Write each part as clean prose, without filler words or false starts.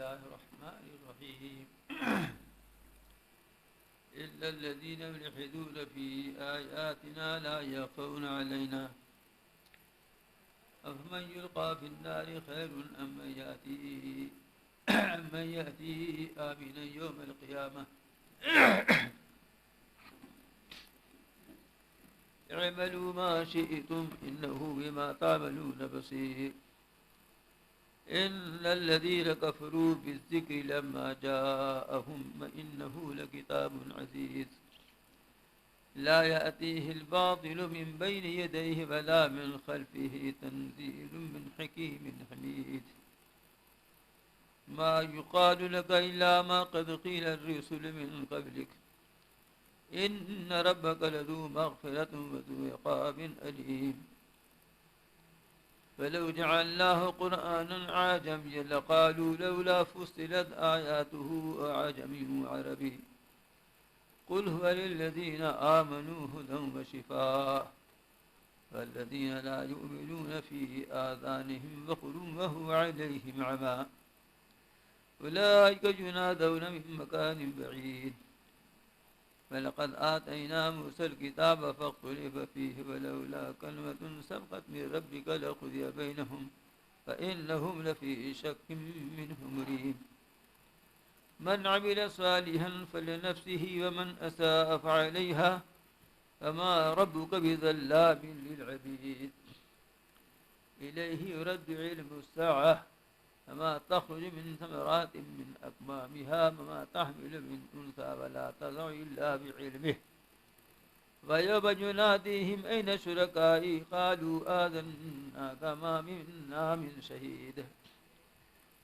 الله الرحمن الرحيم إلا الذين يلحدون في آياتنا لا يخفون علينا أفمن يلقى في النار خير أم من يأتي آمنا يوم القيامة اعملوا ما شئتم إنه بما تعملون بصير إن الذين كفروا بالذكر لما جاءهم وإنه لكتاب عزيز لا يأتيه الباطل من بين يديه ولا من خلفه تنزيل من حكيم حميد ما يقال لك إلا ما قد قيل الرسل من قبلك إن ربك لذو مغفرة وذو عقاب أليم فلو جعلناه قرآنا عجميا لقالوا لولا فصلت آياته أعجمي وعربي قل هو للذين آمنوا هدى وشفاء والذين لا يؤمنون في آذانهم وقر وهو عليهم عمى أولئك ينادون من مكان بعيد فلقد آتينا موسى الكتاب فاختلف فيه ولولا كلمة سبقت من ربك لقضي بينهم فإنهم لفي شك منه مريب من عمل صالحا فلنفسه ومن أساء فعليها فما ربك بظلام للعبيد إليه يرد علم الساعة فما تخرج من ثمرات من أكمامها وما تحمل من أنثى ولا تضع إلا بعلمه ويوم يناديهم أين شركائي قالوا آذناك ما منا من شهيد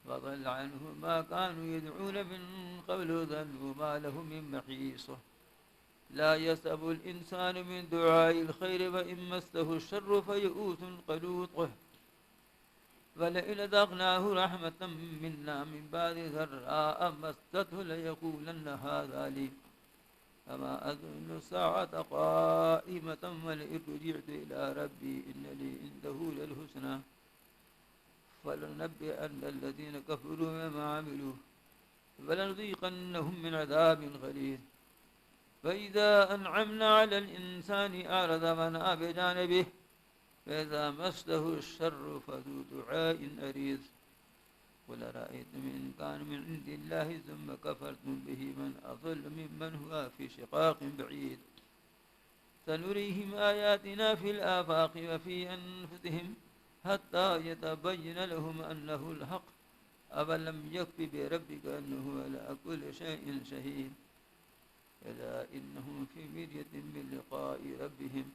وضل عنهم ما كانوا يدعون من قبل ظنوا ما لهم من محيص لا يسأب الإنسان من دعاء الخير وإن مسه الشر فيئوس قنوط ولئن ذقناه رحمة منا من بعد ضراء مسته ليقولن هذا لي فما أظن الساعة قائمة ولئن رجعت إلى ربي إن لي عنده للحسنى فلننبئن الذين كفروا بما عملوا ولنذيقنهم من عذاب غليظ فإذا أنعمنا على الإنسان أعرض ونأى بجانبه فإذا مسه الشر فذو دعاء أريد قل أرأيتم إن كان من عند الله ثم كفرتم به من أضل ممن هو في شقاق بعيد سنريهم آياتنا في الآفاق وفي أنفسهم حتى يتبين لهم أنه الحق أولم يكف بربك أنه على كل شيء شهيد ألا إنهم في مرية من لقاء ربهم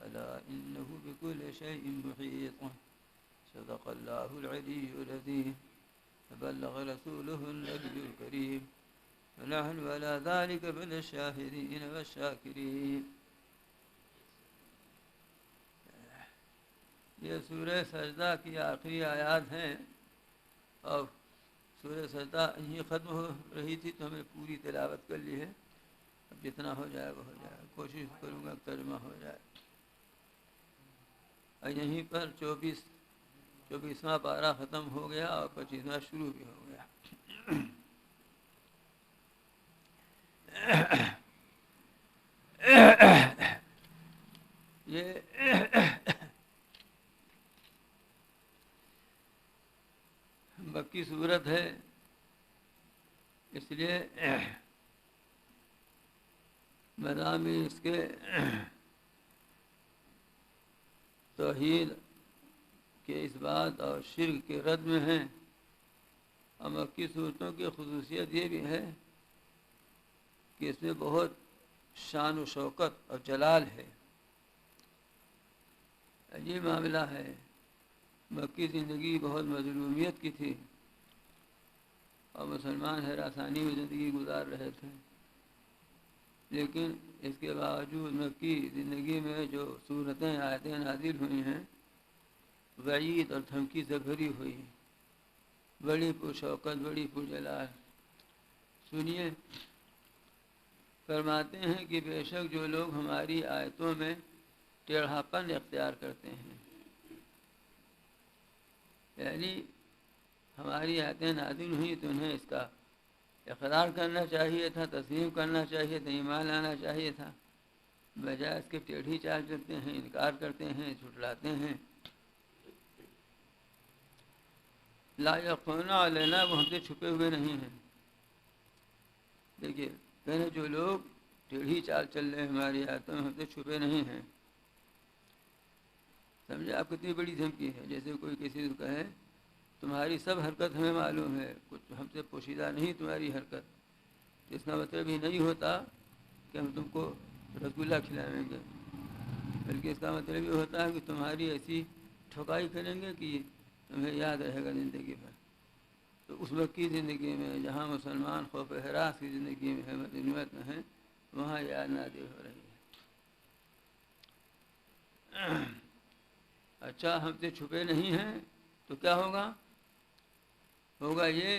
ألا إنه بكل شيء محيط صدق الله العلي العظيم فبلغ رسوله النبي الكريم ونحن على ذلك من الشاهدين والشاكرين. یہ سورہ سجدہ کی آخری آیات ہیں اور سورہ سجدہ یہیں ختم ہو رہی تھی تو ہمیں پوری تلاوت کر لی ہے. اب جتنا ہو جائے وہ ہو جائے, کوشش کروں گا ترجمہ ہو جائے. اور یہیں پر 24واں پارہ ختم ہو گیا اور 25واں شروع بھی ہو گیا. یہ مکی صورت ہے, اس لیے مضامین اس کے توحید کے اس بات اور شرک کے رد میں ہیں. اور مکی صورتوں کی خصوصیت یہ بھی ہے کہ اس میں بہت شان و شوکت اور جلال ہے. عجیب معاملہ ہے. مکی زندگی بہت مظلومیت کی تھی اور مسلمان ہراسانی میں زندگی گزار رہے تھے, لیکن اس کے باوجود مکی زندگی میں جو صورتیں آیتیں نازل ہوئی ہیں وعید اور دھمکی سے بھری ہوئی, بڑی پرشوکت, بڑی پرجلال. سنیے, فرماتے ہیں کہ بے شک جو لوگ ہماری آیتوں میں ٹیڑھاپن اختیار کرتے ہیں, یعنی ہماری آیتیں نازل ہوئی تو انہیں اس کا اقرار کرنا چاہیے تھا، تسلیم کرنا چاہیے تھا، ایمان لانا چاہیے تھا، بجائے اس کے ٹیڑھی چال چلتے ہیں، انکار کرتے ہیں، جھٹلاتے ہیں۔ لا یخفون علینا، وہ ہم سے چھپے ہوئے نہیں ہیں۔ دیکھیے پہلے جو لوگ ٹیڑھی چال چل رہے ہیں ہماری آیتوں میں، ہم سے چھپے نہیں ہیں۔ سمجھے آپ کتنی بڑی دھمکی ہے؟ جیسے کوئی کسی کو کہے تمہاری سب حرکت ہمیں معلوم ہے، کچھ ہم سے پوشیدہ نہیں تمہاری حرکت، اس کا مطلب یہ نہیں ہوتا کہ ہم تم کو رسگلہ کھلائیں گے، بلکہ اس کا مطلب یہ ہوتا ہے کہ تمہاری ایسی ٹھکائی کریں گے کہ تمہیں یاد رہے گا زندگی بھر۔ تو اس وقت کی زندگی میں جہاں مسلمان خوف ہراس کی زندگی میں ہے، مدنیت میں ہے، وہاں یاد نازل ہو رہی ہے۔ اچھا ہم سے چھپے نہیں ہیں تو کیا ہوگا؟ ہوگا یہ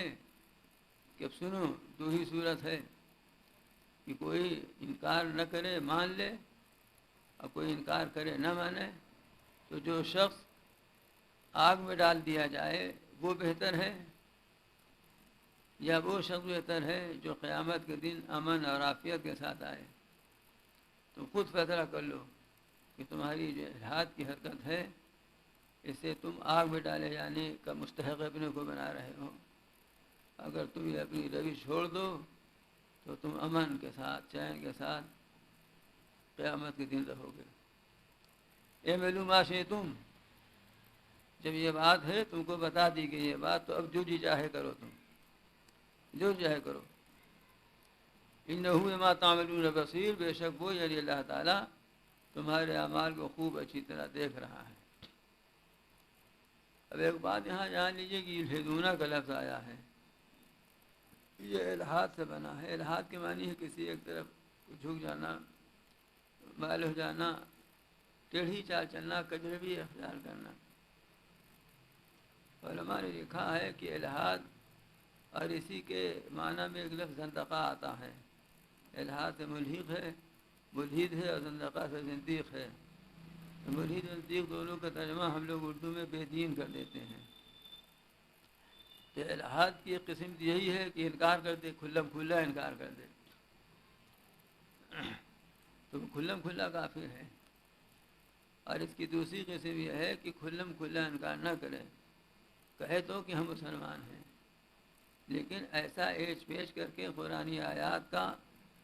کہ اب سنو، دو ہی صورت ہے کہ کوئی انکار نہ کرے مان لے، اور کوئی انکار کرے نہ مانے۔ تو جو شخص آگ میں ڈال دیا جائے وہ بہتر ہے، یا وہ شخص بہتر ہے جو قیامت کے دن امن اور عافیت کے ساتھ آئے؟ تو خود فیصلہ کر لو کہ تمہاری جو الحاد کی حرکت ہے، اس سے تم آگ میں ڈالے جانے کا مستحق اپنے کو بنا رہے ہو۔ اگر تم یہ اپنی روش چھوڑ دو تو تم امن کے ساتھ، چین کے ساتھ قیامت کے دن رہو گے۔ اعملوا ما شئتم، جب یہ بات ہے تم کو بتا دی گئی یہ بات، تو اب جو جی چاہے کرو، تم جو چاہے کرو۔ انہ بما تعملون بصیر، بے شک وہ یعنی اللہ تعالیٰ تمہارے اعمال کو خوب اچھی طرح دیکھ رہا ہے۔ اب ایک بات یہاں جان لیجیے کہ یلحدون کا لفظ آیا ہے، یہ الحاد سے بنا ہے۔ الحاد کے معنی ہے کسی ایک طرف جھک جانا، مائل ہو جانا، ٹیڑھی چال چلنا، کجروی اختیار کرنا۔ علماء نے لکھا ہے کہ الحاد اور اسی کے معنی میں ایک لفظ زندقہ آتا ہے۔ الحاد سے ملحد ہے، ملحد ہے، اور زندقہ سے زندیق ہے۔ ملحد اور زندیق دونوں کا ترجمہ ہم لوگ اردو میں بے دین کر دیتے ہیں۔ تو الحاد کی ایک قسم یہی ہے کہ انکار کر دے، کھلم کھلا انکار کر دے، تو کھلم کھلا کافر ہے۔ اور اس کی دوسری قسم یہ ہے کہ کھلم کھلا انکار نہ کرے، کہے تو کہ ہم مسلمان ہیں، لیکن ایسا ایج پیش کر کے قرآنی آیات کا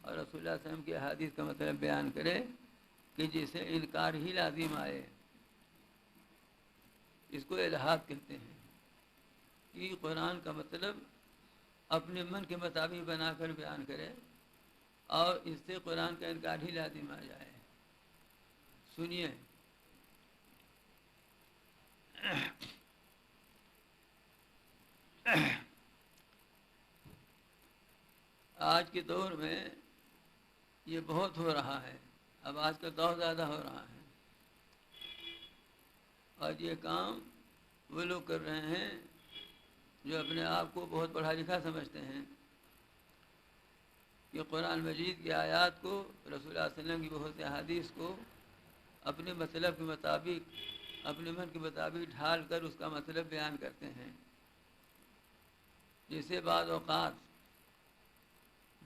اور رسول اللہ صلی اللہ علیہ وسلم کی احادیث کا مطلب بیان کرے کہ جسے انکار ہی لازم آئے، اس کو الحاد کہتے ہیں۔ کہ قرآن کا مطلب اپنے من کے مطابق بنا کر بیان کرے اور اس سے قرآن کا انکار ہی لازم آ جائے۔ سنیے، آج کے دور میں یہ بہت ہو رہا ہے، اب آج کل بہت زیادہ ہو رہا ہے، اور یہ کام وہ لوگ کر رہے ہیں جو اپنے آپ کو بہت پڑھا لکھا سمجھتے ہیں، کہ قرآن مجید کی آیات کو، رسول اللہ صلی اللہ علیہ وسلم کی بہت سی احادیث کو اپنے مطلب کے مطابق، اپنے من کے مطابق ڈھال کر اس کا مطلب بیان کرتے ہیں، جسے بعض اوقات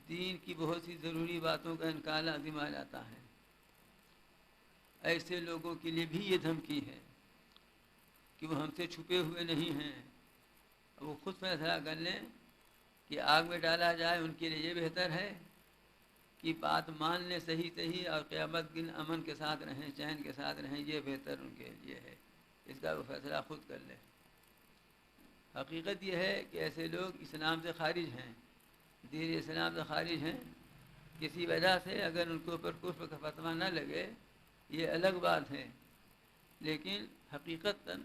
دین کی بہت سی ضروری باتوں کا انکار لازم آ جاتا ہے۔ ایسے لوگوں کے لیے بھی یہ دھمکی ہے کہ وہ ہم سے چھپے ہوئے نہیں ہیں، وہ خود فیصلہ کر لیں کہ آگ میں ڈالا جائے، ان کے لیے یہ بہتر ہے کہ بات مان لیں صحیح اور قیامت دن امن کے ساتھ رہیں، چین کے ساتھ رہیں، یہ بہتر ان کے لیے ہے، اس کا وہ فیصلہ خود کر لیں۔ حقیقت یہ ہے کہ ایسے لوگ اسلام سے خارج ہیں، دین اسلام سے خارج ہیں، کسی وجہ سے اگر ان کے اوپر کفر کا فتویٰ نہ لگے یہ الگ بات ہے، لیکن حقیقتاً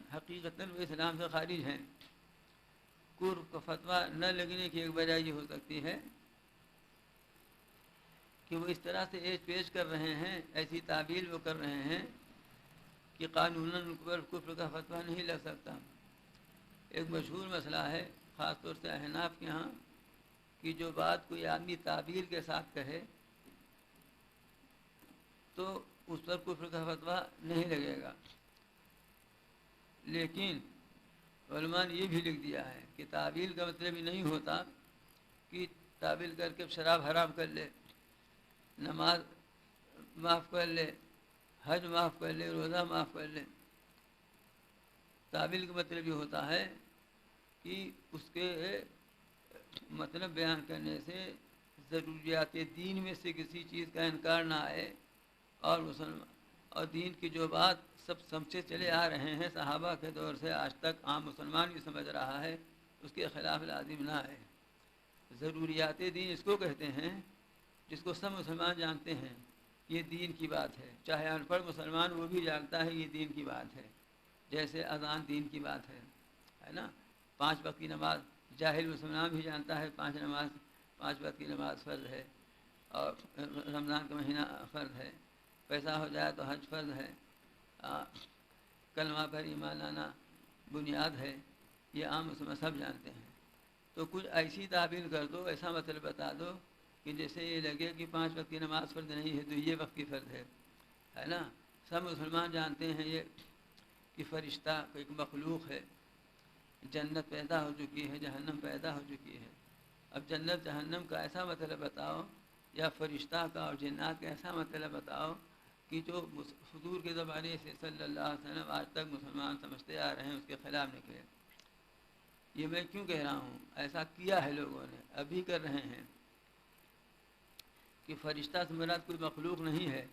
وہ اسلام سے خارج ہیں۔ کفر کا فتویٰ نہ لگنے کی ایک وجہ یہ ہو سکتی ہے کہ وہ اس طرح سے ایج پیش کر رہے ہیں، ایسی تعبیر وہ کر رہے ہیں کہ قانوناً ان پر کفر کا فتویٰ نہیں لگ سکتا۔ ایک مشہور مسئلہ ہے خاص طور سے احناف کے ہاں، کہ جو بات کوئی آدمی تعبیر کے ساتھ کہے تو اس پر کفر کا فتویٰ نہیں لگے گا، لیکن علماء نے یہ بھی لکھ دیا ہے کہ تعویل کا مطلب یہ نہیں ہوتا کہ تعویل کر کے شراب حرام کر لے، نماز معاف کر لے، حج معاف کر لے، روزہ معاف کر لے۔ تعویل کا مطلب یہ ہوتا ہے کہ اس کے مطلب بیان کرنے سے ضروریات دین میں سے کسی چیز کا انکار نہ آئے، اور دین کی جو بات سب سمجھے چلے آ رہے ہیں صحابہ کے دور سے آج تک عام مسلمان بھی سمجھ رہا ہے، اس کے خلاف لازم نہ آئے۔ ضروریات دین اس کو کہتے ہیں جس کو سب مسلمان جانتے ہیں یہ دین کی بات ہے، چاہے ان پڑھ مسلمان وہ بھی جانتا ہے یہ دین کی بات ہے۔ جیسے اذان دین کی بات ہے نا، 5 وقت کی نماز جاہل مسلمان بھی جانتا ہے 5 وقت کی نماز فرض ہے، اور رمضان کا مہینہ فرض ہے، پیسہ ہو جائے تو حج فرض ہے، کلمہ پر ایمان لانا بنیاد ہے، یہ عام مسلمان سب جانتے ہیں۔ تو کچھ ایسی تعبیر کر دو، ایسا مطلب بتا دو کہ جیسے یہ لگے کہ 5 وقت کی نماز فرض نہیں ہے تو یہ وقت کی فرض ہے نا۔ سب مسلمان جانتے ہیں یہ کہ فرشتہ ایک مخلوق ہے، جنت پیدا ہو چکی ہے، جہنم پیدا ہو چکی ہے۔ اب جنت جہنم کا ایسا مطلب بتاؤ، یا فرشتہ کا اور جنات کا ایسا مطلب بتاؤ کہ جو حضور کے زمانے سے صلی اللہ علیہ وسلم آج تک مسلمان سمجھتے آ رہے ہیں اس کے خلاف نکلے۔ یہ میں کیوں کہہ رہا ہوں؟ ایسا کیا ہے لوگوں نے، ابھی کر رہے ہیں کہ فرشتہ سے مراد کوئی مخلوق نہیں ہے۔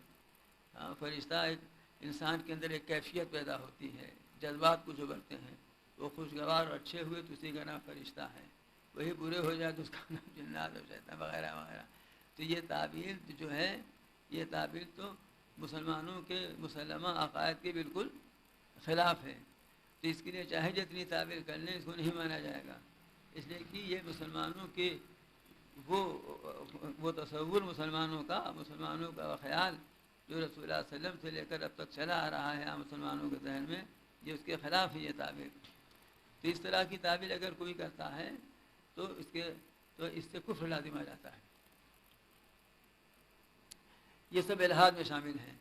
فرشتہ ایک انسان کے اندر ایک کیفیت پیدا ہوتی ہے، جذبات کچھ ابھرتے ہیں، وہ خوشگوار اور اچھے ہوئے تو اسی کا نام فرشتہ ہے، وہی برے ہو جائے تو اس کا نام جنات اور شیطان وغیرہ وغیرہ۔ تو یہ تعبیر جو ہے، یہ تعبیر تو مسلمانوں کے مسلمہ عقائد کے بالکل خلاف ہے۔ تو اس کے لیے چاہے جتنی تعبیر کر لیں اس کو نہیں مانا جائے گا، اس لیے کہ یہ مسلمانوں کے وہ تصور مسلمانوں کا خیال جو رسول اللہ صلی اللہ علیہ وسلم سے لے کر اب تک چلا آ رہا ہے مسلمانوں کے ذہن میں، یہ اس کے خلاف ہے یہ تعبیر۔ تو اس طرح کی تعبیر اگر کوئی کرتا ہے تو اس سے کفر لازم آ جاتا ہے۔ یہ سب الحاد میں شامل ہیں۔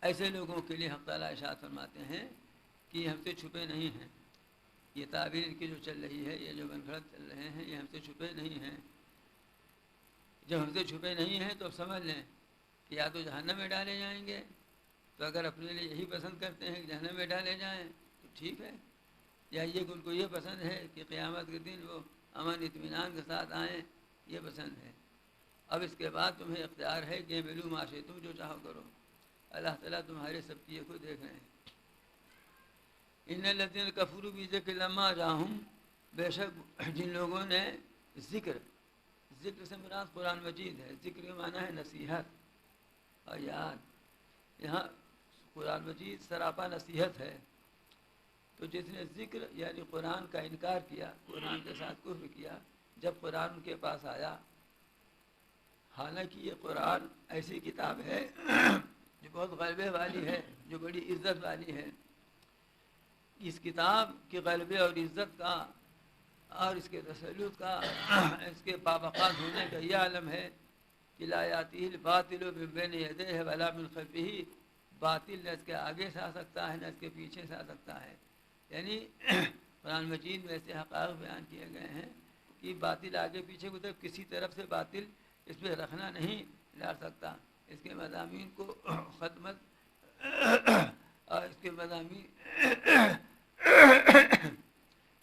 ایسے لوگوں کے لیے حق تعالیٰ ارشاد فرماتے ہیں کہ یہ ہم سے چھپے نہیں ہیں، یہ تعبیر ان کی جو چل رہی ہے، یہ جو بنگھڑت چل رہے ہیں، یہ ہم سے چھپے نہیں ہیں۔ جب ہم سے چھپے نہیں ہیں تو اب سمجھ لیں کہ یا تو جہنم میں ڈالے جائیں گے، تو اگر اپنے لیے یہی پسند کرتے ہیں کہ جہنم میں ڈالے جائیں تو ٹھیک ہے، یا یہ کہ ان کو یہ پسند ہے کہ قیامت کے دن وہ امن اطمینان کے ساتھ آئیں، یہ پسند ہے۔ اب اس کے بعد تمہیں اختیار ہے کہ ملو معاشے تم جو چاہو کرو، اللہ تعالیٰ تمہارے سب چیزوں کو دیکھ رہے ہیں۔ ان الذین کفروا بذکر لما جاءہم، بے شک جن لوگوں نے ذکر سے مراد قرآن مجید ہے، ذکر کا معنی ہے نصیحت اور یاد۔ یہاں قرآن مجید سراپا نصیحت ہے، تو جس نے ذکر یعنی قرآن کا انکار کیا، قرآن کے ساتھ کفر کیا، جب قرآن ان کے پاس آیا، حالانکہ یہ قرآن ایسی کتاب ہے جو بہت غلبے والی ہے، جو بڑی عزت والی ہے، اس کتاب کے غلبے اور عزت کا اور اس کے تسلط کا اس کے پابقات ہونے کا یہ عالم ہے کہ لا یاتیہ الباطل من بین یدیہ ولا من خلفہ، باطل نہ اس کے آگے سے آ سکتا ہے نہ اس کے پیچھے سے آ سکتا ہے۔ یعنی قرآن مجید میں ایسے حقائق بیان کیے گئے ہیں کہ باطل آگے پیچھے کو طرف کسی طرف سے باطل اس میں رکھنا نہیں لا سکتا۔ اس کے مضامین کو ختمت اور اس کے مضامین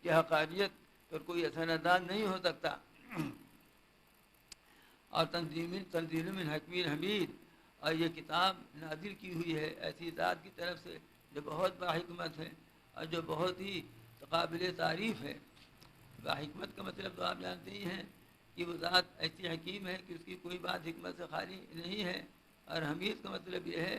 کی حقانیت پر کوئی اثر انداز نہیں ہو سکتا۔ اور تنزیل من حکیم حمید، اور یہ کتاب نازل کی ہوئی ہے ایسی ذات کی طرف سے جو بہت باحکمت ہے اور جو بہت ہی قابل تعریف ہے۔ باحکمت کا مطلب تو آپ جانتے ہی ہیں کہ وہ ذات ایسی حکیم ہے کہ اس کی کوئی بات حکمت سے خالی نہیں ہے، اور حمید کا مطلب یہ ہے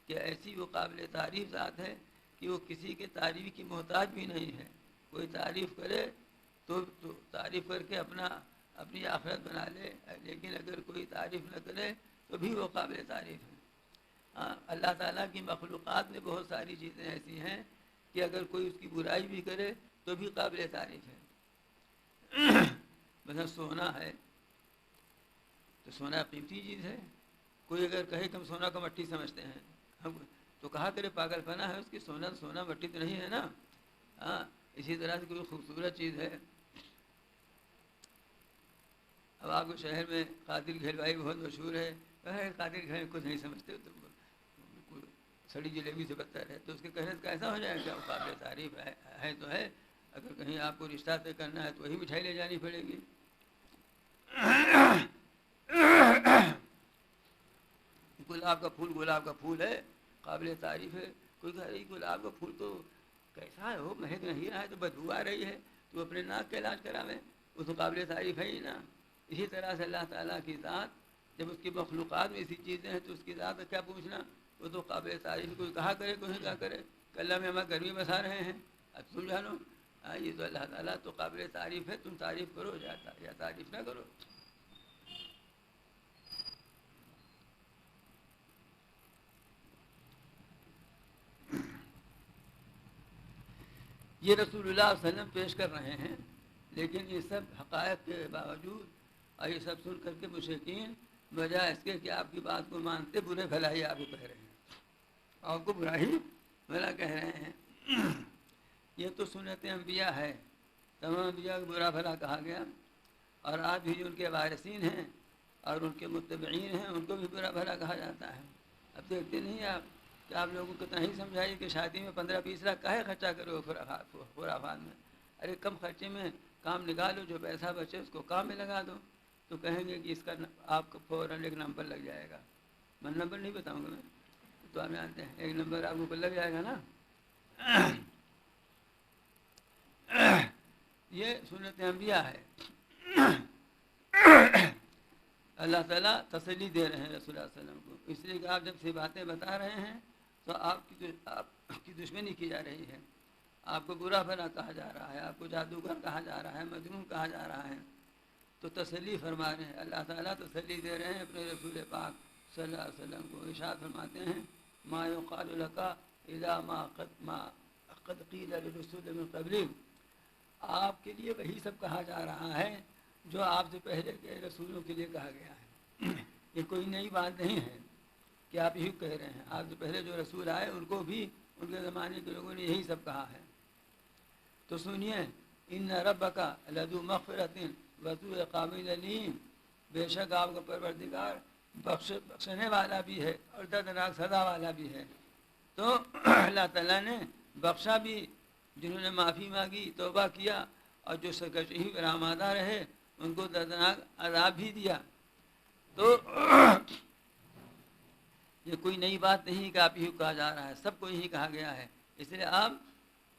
کہ ایسی وہ قابل تعریف ذات ہے کہ وہ کسی کے تعریف کی محتاج بھی نہیں ہے۔ کوئی تعریف کرے تو تعریف کر کے اپنی آخرت بنا لے، لیکن اگر کوئی تعریف نہ کرے تو بھی وہ قابل تعریف ہے۔ اللہ تعالیٰ کی مخلوقات میں بہت ساری چیزیں ایسی ہیں کہ اگر کوئی اس کی برائی بھی کرے تو بھی قابل تعریف ہے۔ مثلا سونا ہے تو سونا قیمتی چیز ہے، کوئی اگر کہے کہ ہم سونا کو مٹی سمجھتے ہیں، ہم تو کہا کرے پاگل پنا ہے اس کی، سونا مٹی تو نہیں ہے نا۔ اسی طرح سے کوئی خوبصورت چیز ہے، اب آپ کے شہر میں قادر گھیلوائی بہت مشہور ہے، قادر گھیل کچھ نہیں سمجھتے تو سڑی جلیبی سے بدتر ہے، تو اس کے کہنے کا ایسا ہو جائے کہ اب قابل تعریف ہے تو ہے، اگر کہیں آپ کو رشتہ طے کرنا ہے تو وہی مٹھائی لے جانی پڑے گی۔ گلاب کا پھول ہے، قابل تعریف ہے، کوئی کہہ رہی گلاب کا پھول تو کیسا ہے، وہ مہک نہیں رہا ہے تو بدبو آ رہی ہے، تو اپنے ناک کا علاج کراویں، وہ تو قابل تعریف ہے ہی نا۔ اسی طرح سے اللہ تعالیٰ کی ذات، جب اس کی مخلوقات میں ایسی چیزیں ہیں تو اس کی ذات کا کیا پوچھنا، وہ تو قابل تعریف، کوئی کہا کرے کوئی کیا کرے کہ اللہ میں ہمیں گرمی بسا رہے ہیں، اب تم جانو، یہ تو اللہ تعالیٰ تو قابل تعریف ہے، تم تعریف کرو یا تعریف نہ کرو۔ یہ رسول اللہ صلی اللہ علیہ وسلم پیش کر رہے ہیں، لیکن یہ سب حقائق کے باوجود اور یہ سب سن کر کے مشرکین بجائے اس کے کہ آپ کی بات کو مانتے، برے بھلا ہی آپ کو کہہ رہے ہیں، آپ کو برا ہی بھلا کہہ رہے ہیں۔ یہ تو سنت انبیاء ہے، تمام انبیاء کو برا بھلا کہا گیا، اور آج بھی جو ان کے وارثین ہیں اور ان کے متبعین ہیں ان کو بھی برا بھلا کہا جاتا ہے۔ اب دیکھتے نہیں آپ کہ آپ لوگوں کو کتنا ہی سمجھائیے کہ شادی میں 15-20 لاکھ کاہے خرچہ کرو خرافات میں، ارے کم خرچے میں کام نکالو، جو پیسہ بچے اس کو کام میں لگا دو، تو کہیں گے کہ اس کا آپ کو فوراً ایک نمبر لگ جائے گا، میں نمبر نہیں بتاؤں گا میں، تو آپ جانتے ہیں ایک نمبر آپ کو لگ جائے گا نا۔ یہ سنت انبیاء ہے۔ اللہ تعالیٰ تسلی دے رہے ہیں رسول اللہ صلی اللہ علیہ وسلم کو، اس لیے کہ آپ جب سے باتیں بتا رہے ہیں تو آپ کی دشمنی کی جا رہی ہے، آپ کو برا بھلا کہا جا رہا ہے، آپ کو جادوگر کہا جا رہا ہے، مجنون کہا جا رہا ہے، تو تسلی فرما رہے ہیں، اللہ تعالیٰ تسلی دے رہے ہیں اپنے رسول پاک صلی اللہ علیہ وسلم کو، ارشاد فرماتے ہیں ما یقال لک اذا ما قد قیل للرسل من قبلک، آپ کے لیے وہی سب کہا جا رہا ہے جو آپ سے پہلے کے رسولوں کے لیے کہا گیا ہے، یہ کوئی نئی بات نہیں ہے کہ آپ یہی کہہ رہے ہیں، آپ سے پہلے جو رسول آئے ان کو بھی ان کے زمانے کے لوگوں نے یہی سب کہا ہے۔ تو سنیے، ان ربک لذو مغفرۃ وذو عقاب الیم، بے شک آپ کا پروردگار بخشنے والا بھی ہے اور دردناک سزا والا بھی ہے۔ تو اللہ تعالیٰ نے بخشا بھی جنہوں نے معافی مانگی، توبہ کیا، اور جو سرکشی پر آمادہ رہے ان کو دردناک عذاب بھی دیا۔ تو یہ کوئی نئی بات نہیں کہ آپ یہی کہا جا رہا ہے، سب کو یہی کہا گیا ہے، اس لیے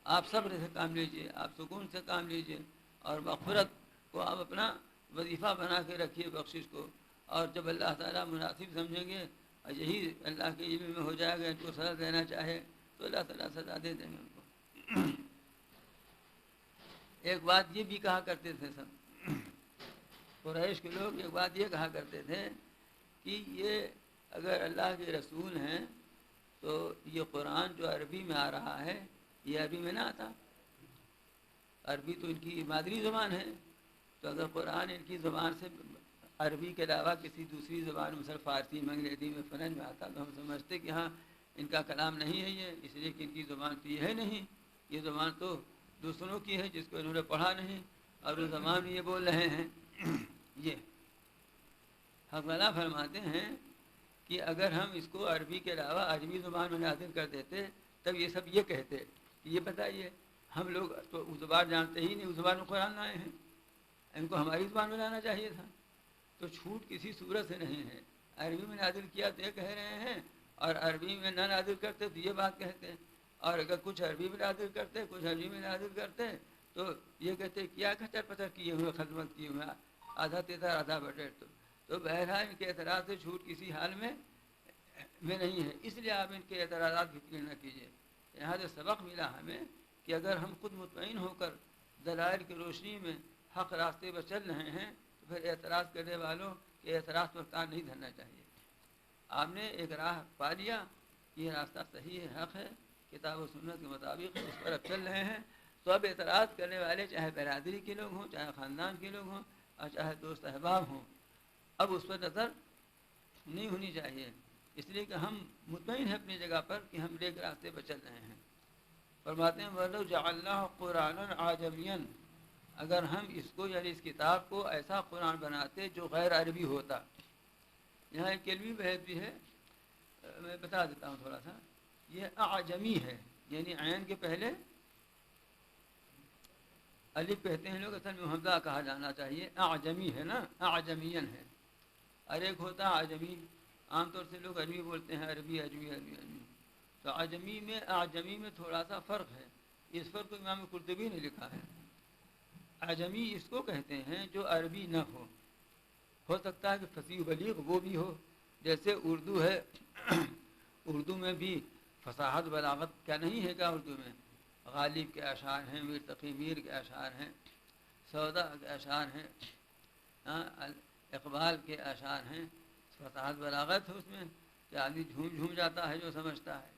آپ صبر سے کام لیجئے، آپ سکون سے کام لیجئے، اور مغفرت کو آپ اپنا وظیفہ بنا کے رکھیے، بخشش کو، اور جب اللہ تعالیٰ مناسب سمجھیں گے اور یہی اللہ کے علم میں ہو جائے گا ان کو سزا دینا چاہے تو اللہ تعالیٰ سزا دے دیں گے ان کو۔ ایک بات یہ بھی کہا کرتے تھے سب قریش کے لوگ، ایک بات یہ کہا کرتے تھے کہ یہ اگر اللہ کے رسول ہیں تو یہ قرآن جو عربی میں آ رہا ہے یہ عربی میں نہ آتا، عربی تو ان کی مادری زبان ہے، تو اگر قرآن ان کی زبان سے عربی کے علاوہ کسی دوسری زبان مثلا فارسی میں، انگریزی میں، فرنچ میں آتا تو ہم سمجھتے کہ ہاں ان کا کلام نہیں ہے یہ، اس لیے کہ ان کی زبان تو یہ ہے نہیں، یہ زبان تو دوسروں کی ہے جس کو انہوں نے پڑھا نہیں اور وہ زبان میں یہ بول رہے ہیں۔ یہ حق تعالیٰ فرماتے ہیں کہ اگر ہم اس کو عربی کے علاوہ عربی زبان میں نازل کر دیتے تب یہ سب یہ کہتے کہ یہ بتائیے ہم لوگ تو اس زبان جانتے ہی نہیں، اس زبان میں قرآن لائے ہیں، ان کو ہماری زبان میں لانا چاہیے تھا۔ تو چھوٹ کسی صورت سے نہیں ہے، عربی میں نازل کیا تو یہ کہہ رہے ہیں، اور عربی میں نہ نازل کرتے تو یہ بات کہتے ہیں، اور اگر کچھ عربی میں نازل کرتے کچھ عربی میں نازل کرتے تو یہ کہتے کیا کچر پچر کیے ہوئے، خدمت کیے ہوئے، آدھا تیتر آدھا بٹیر۔ تو بہرحال ان کے اعتراض سے چھوٹ کسی حال میں نہیں ہے، اس لیے آپ ان کے اعتراضات کی فکر نہ کیجیے۔ یہاں سے سبق ملا ہمیں کہ اگر ہم خود مطمئن ہو کر دلائل کی روشنی میں حق راستے پر چل رہے ہیں تو پھر اعتراض کرنے والوں کے اعتراض پر کان نہیں دھرنا چاہیے۔ آپ نے ایک راہ پا لیا، یہ راستہ صحیح ہے، حق ہے، کتاب و سنت کے مطابق اس پر اب چل رہے ہیں، تو اب اعتراض کرنے والے چاہے برادری کے لوگ ہوں، چاہے خاندان کے لوگ ہوں، اور چاہے دوست احباب ہوں، اب اس پر نظر نہیں ہونی چاہیے، اس لیے کہ ہم مطمئن ہیں اپنی جگہ پر کہ ہم نیک راستے پر چل رہے ہیں۔ فرماتے ہیں وَلَوْ جَعَلْنَاهُ قُرْآنًا عَجَمِيًّا، اگر ہم اس کو یعنی اس کتاب کو ایسا قرآن بناتے جو غیر عربی ہوتا. یہاں ایک علمی بحث بھی ہے، میں بتا دیتا ہوں تھوڑا سا. یہ اعجمی ہے، یعنی عین کے پہلے الف کہتے ہیں لوگ، اصل میں حمزہ کہا جانا چاہیے. اعجمی ہے نا، اعجمین ہے. اور ایک ہوتا ہے عجمی، عام طور سے لوگ عربی بولتے ہیں، عربی عجمی عربی عجمی. تو عجمی میں اعجمی میں تھوڑا سا فرق ہے. اس فرق کو امام قرطبی نے لکھا ہے. عجمی اس کو کہتے ہیں جو عربی نہ ہو سکتا ہے کہ فصیح بلیغ وہ بھی ہو، جیسے اردو ہے. اردو میں بھی فصاحت بلاغت کیا نہیں ہے کیا؟ اردو میں غالب کے اشعار ہیں، میر تقی میر کے اشعار ہیں، سودا کے اشعار ہیں، اقبال کے اشعار ہیں. فصاحت بلاغت ہے اس میں کہ آدمی جھوم جاتا ہے جو سمجھتا ہے.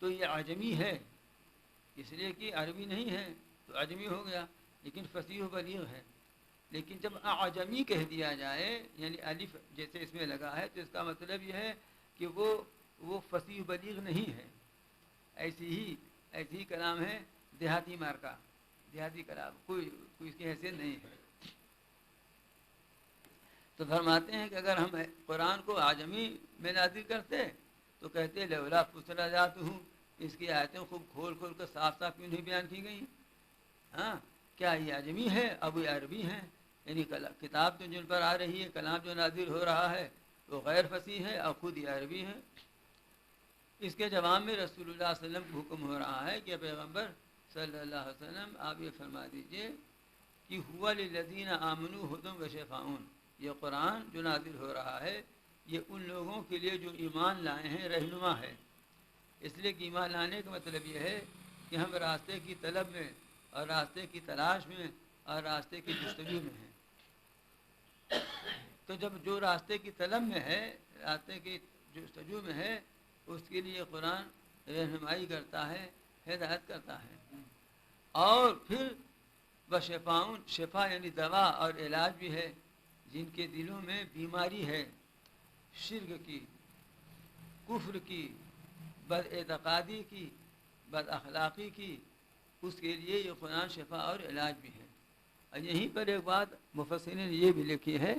تو یہ عجمی ہے اس لیے کہ عربی نہیں ہے تو عجمی ہو گیا، لیکن فصیح و بلیغ ہے. لیکن جب اعجمی کہہ دیا جائے یعنی الف جیسے اس میں لگا ہے تو اس کا مطلب یہ ہے کہ وہ فصیح بلیغ نہیں ہے. ایسی ہی کلام ہے دیہاتی مارکا، دیہاتی کلام، کوئی اس کی حیثیت نہیں ہے. تو فرماتے ہیں کہ اگر ہم قرآن کو اعجمی میں نازل کرتے تو کہتے لولا فصلت آیاتہ، اس کی آیتیں خوب کھول کر صاف کیوں نہیں بیان کی گئی؟ ہاں، کیا یہ اعجمی ہے؟ اب یہ عربی ہیں. یعنی کتاب تو جن پر آ رہی ہے، کلام جو نازل ہو رہا ہے وہ غیر فصیح ہے اور خود یہ عربی ہے. اس کے جواب میں رسول اللہ صلی اللہ علیہ وسلم کو حکم ہو رہا ہے کہ پیغمبر صلی اللہ علیہ وسلم آپ یہ فرما دیجئے کہ ہوا للذین آمنوا ھدی و شفاء، یہ قرآن جو نازل ہو رہا ہے یہ ان لوگوں کے لیے جو ایمان لائے ہیں رہنما ہے. اس لیے کہ ایمان لانے کا مطلب یہ ہے کہ ہم راستے کی طلب میں اور راستے کی تلاش میں اور راستے کی جستجو میں ہیں. تو جب جو راستے کی طلب میں ہے، راستے کی جستجو میں ہے، اس کے لیے قرآن رہنمائی کرتا ہے، ہدایت کرتا ہے. اور پھر بشفاؤن، شفا یعنی دوا اور علاج بھی ہے. جن کے دلوں میں بیماری ہے شرک کی، کفر کی، بد اعتقادی کی، بد اخلاقی کی، اس کے لیے یہ قرآن شفا اور علاج بھی ہے. اور یہیں پر ایک بات مفسرین نے یہ بھی لکھی ہے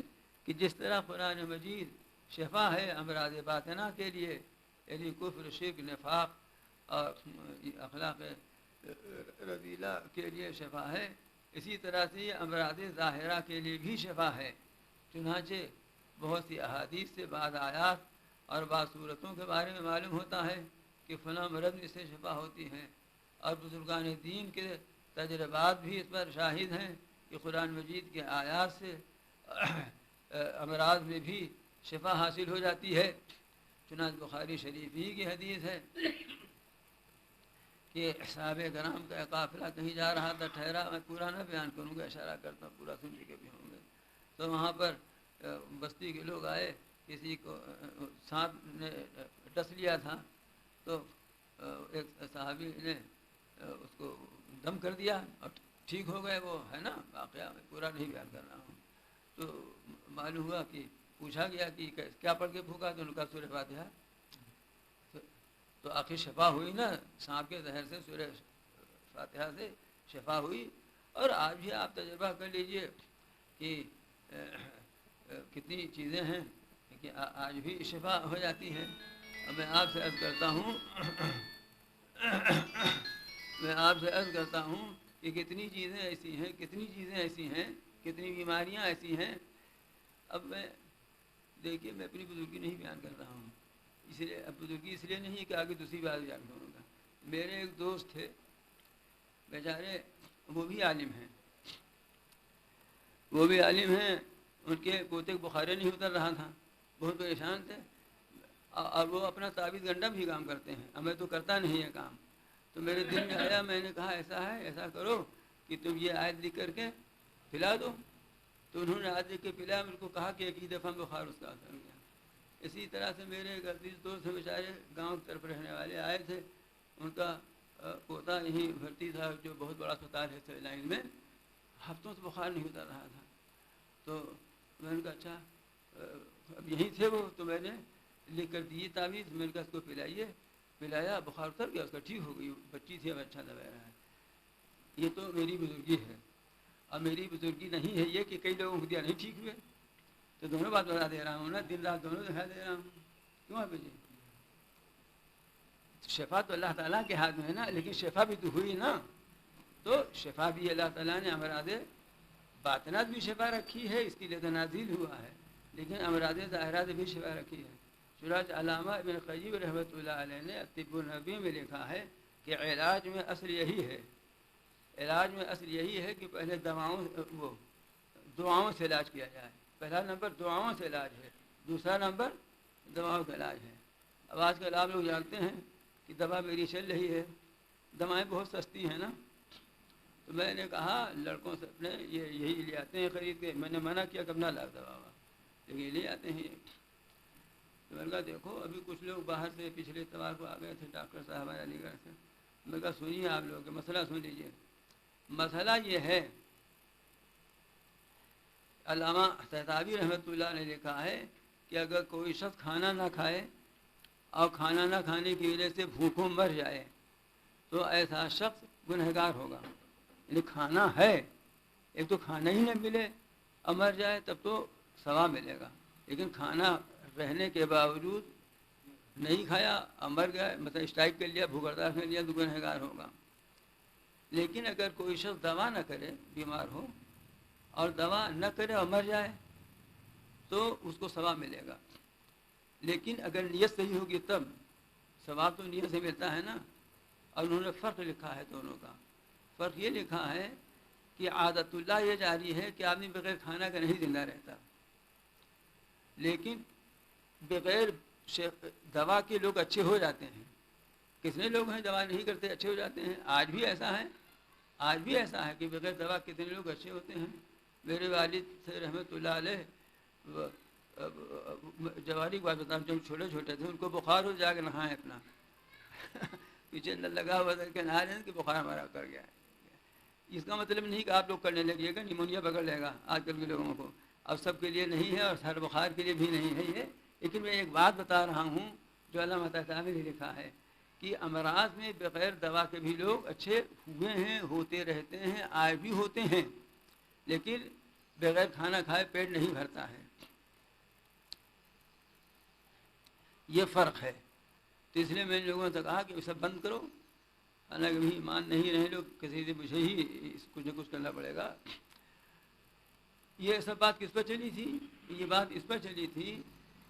کہ جس طرح قرآن مجید شفا ہے امراض باطنہ کے لیے، یعنی کفر، شرک، نفاق اور اخلاق رذیلہ کے لیے شفا ہے، اسی طرح سے یہ امراض ظاہرہ کے لیے بھی شفا ہے. چنانچہ بہت سی احادیث سے بعض آیات اور بعض صورتوں کے بارے میں معلوم ہوتا ہے کہ فلاں مرض اس سے شفا ہوتی ہے. اور بزرگان دین کے تجربات بھی اس پر شاہد ہیں کہ قرآن مجید کے آیات سے امراض میں بھی شفا حاصل ہو جاتی ہے. چنانچہ بخاری شریف ہی کی حدیث ہے کہ صحابہ کرام کا قافلہ کہیں جا رہا تھا، ٹھہرا. میں پورا نہ بیان کروں گا، اشارہ کرتا ہوں، پورا سن چکے بھی ہوں گے. تو وہاں پر بستی کے لوگ آئے، کسی کو سانپ نے ڈس لیا تھا تو ایک صحابی نے اس کو دم کر دیا اور ٹھیک ہو گئے. وہ ہے نا واقعہ، میں پورا نہیں بیان کر رہا ہوں. تو معلوم ہوا کہ پوچھا گیا کہ کیا پڑھ کے پھونکا؟ تو ان کا سورہ فاتحہ. تو آخر شفا ہوئی نا، سانپ کے زہر سے سورہ فاتحہ سے شفا ہوئی. اور آج بھی آپ تجربہ کر لیجئے کہ کتنی چیزیں ہیں کہ آج بھی شفا ہو جاتی ہیں. اب میں آپ سے عرض کرتا ہوں کہ کتنی چیزیں ایسی ہیں، کتنی بیماریاں ایسی ہیں. اب میں دیکھیے، میں اپنی بزرگی نہیں بیان کر رہا ہوں، اس لیے اب بزرگی اس لیے نہیں کہ آگے دوسری بات بیان کروں گا. میرے ایک دوست تھے بیچارے، وہ بھی عالم ہیں، ان کے پوتے کو بخار نہیں اتر رہا تھا، بہت پریشان تھے. اور وہ اپنا تعویذ گنڈا بھی کام کرتے ہیں، اب میں تو کرتا نہیں یہ کام. تو میرے دل میں آیا، میں نے کہا ایسا ہے، ایسا کرو کہ تم یہ آیت لکھ کر کے پلا دو. تو انہوں نے آیت لکھ کے پلایا. میرے کو کہا کہ ایک ہی دفعہ بخار اس کا اثر گیا. اسی طرح سے میرے ایک عزیز دوست ہیں بیچارے، گاؤں کی طرف رہنے والے، آئے تھے. ان کا پوتا یہیں بھرتی تھا جو بہت بڑا اسپتال ہے سوی لائن میں. ہفتوں سے بخار نہیں اتر رہا تھا. تو میں نے کہا اچھا، اب یہیں تھے وہ، تو میں نے لکھ کر دی تعویذ. میں نے کہا اس کو پلائیے. پلایا، بخار اتر گیا اس کا، ٹھیک ہو گئی، بچی تھی اب اچھا دبا رہا ہے. یہ تو میری بزرگی ہے. اب میری بزرگی نہیں ہے یہ کہ کئی لوگوں کو دیا نہیں ٹھیک ہوئے، تو دونوں بات بتا دے رہا ہوں نا، دن رات دونوں دکھا دے رہا ہوں. کیوں آپ جی؟ شفا تو اللہ تعالیٰ کے ہاتھ میں ہے نا، لیکن شفا بھی تو ہوئی نا. تو شفا بھی اللہ تعالیٰ نے امراض باطنات بھی شفا رکھی ہے، اس کے لیے تو نازل ہوا ہے، لیکن امراض ظاہرات بھی شفا رکھی ہے. چنانچہ علامہ ابن قیم رحمۃ اللہ علیہ نے طب النبی میں لکھا ہے کہ علاج میں اصل یہی ہے، علاج میں اصل یہی ہے کہ پہلے دعاؤں سے علاج کیا جائے. پہلا نمبر دعاؤں سے علاج ہے، دوسرا نمبر دواؤں کا علاج ہے. اب آج کل آپ لوگ جانتے ہیں کہ دوا میری چل رہی ہے، دوائیں بہت سستی ہیں نا. تو میں نے کہا لڑکوں سے اپنے یہی لے آتے ہیں خرید کے. میں نے منع کیا کہ اپنا لاؤ دوا، لیکن یہ لے آتے ہیں. تو میں نے کہا دیکھو ابھی کچھ لوگ باہر سے پچھلے اتوار کو آ گئے تھے ڈاکٹر صاحب علی گڑھ سے. میں نے کہا سنیے آپ لوگوں کے مسئلہ سن لیجیے. مسئلہ یہ ہے، علامہ طحطاوی رحمۃ اللہ نے لکھا ہے کہ اگر کوئی شخص کھانا نہ کھائے اور کھانا نہ کھانے کی وجہ سے بھوکوں مر جائے تو ایسا شخص گنہگار ہوگا. یعنی کھانا ہے، ایک تو کھانا ہی نہ ملے اور مر جائے تب تو ثواب ملے گا، لیکن کھانا رہنے کے باوجود نہیں کھایا اور مر گیا، مطلب اسٹرائک کر لیا، بھوک ہڑتال کر لیا، تو گنہگار ہوگا. لیکن اگر کوئی شخص دوا نہ کرے، بیمار ہو اور دوا نہ کرے اور مر جائے تو اس کو ثواب ملے گا. لیکن اگر نیت صحیح ہوگی تب ثواب تو نیت سے ملتا ہے نا. اور انہوں نے فرق لکھا ہے دونوں کا. فرق یہ لکھا ہے کہ عادت اللہ یہ جاری ہے کہ آدمی بغیر کھانا کا نہیں زندہ رہتا، لیکن بغیر دوا کے لوگ اچھے ہو جاتے ہیں. کتنے لوگ ہیں دوا نہیں کرتے اچھے ہو جاتے ہیں. آج بھی ایسا ہے، آج بھی ایسا ہے کہ بغیر دوا کتنے لوگ اچھے ہوتے ہیں. میرے والد سے رحمۃ اللہ علیہ جواری کی بات بتاؤں، جب چھوٹے چھوٹے تھے ان کو بخار ہو جا کے نہائے اپنا پیچھے لگا ہوا تھا کہ نہا رہے ہیں کہ بخار ہمارا کر گیا ہے. اس کا مطلب نہیں کہ آپ لوگ کرنے لگیے گا، نیمونیا پکڑ لے گا آج کل کے لوگوں کو. اب سب کے لیے نہیں ہے اور ہر بخار کے لیے بھی نہیں ہے یہ. لیکن میں ایک بات بتا رہا ہوں جو علامہ طحطاوی نے لکھا ہے کہ امراض میں بغیر دوا کے بھی لوگ اچھے ہوئے ہیں، ہوتے رہتے ہیں، آج بھی ہوتے ہیں، لیکن بغیر کھانا کھائے پیٹ نہیں بھرتا ہے. یہ فرق ہے. تو اس لیے میں نے لوگوں سے کہا کہ سب بند کرو، حالانکہ بھی ایمان نہیں رہے لوگ، کسی سے مجھے ہی کچھ نہ کچھ کرنا پڑے گا. یہ سب بات کس پر چلی تھی؟ یہ بات اس پر چلی تھی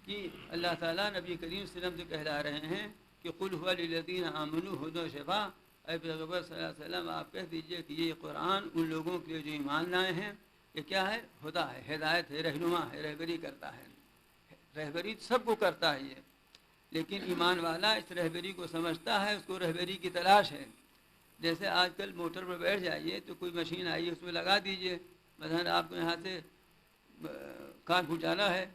کہ اللہ تعالیٰ نبی کریم صلی اللہ علیہ وسلم سے کہلا رہے ہیں کہ قل هو للذین آمنوا ھدی و شفاء. اے پیغمبر صلی اللہ علیہ وسلم آپ کہہ دیجئے کہ یہ قرآن ان لوگوں کے لیے جو ایمان لائے ہیں یہ کیا ہے؟ ہدا ہے، ہدایت ہے، رہنما ہے، رہبری کرتا ہے. رہبری سب کو کرتا ہے یہ، لیکن ایمان والا اس رہبری کو سمجھتا ہے، اس کو رہبری کی تلاش ہے. جیسے آج کل موٹر پر بیٹھ جائیے تو کوئی مشین آئی ہے اس میں لگا دیجئے. مثلا آپ کو یہاں سے کانپور جانا ہے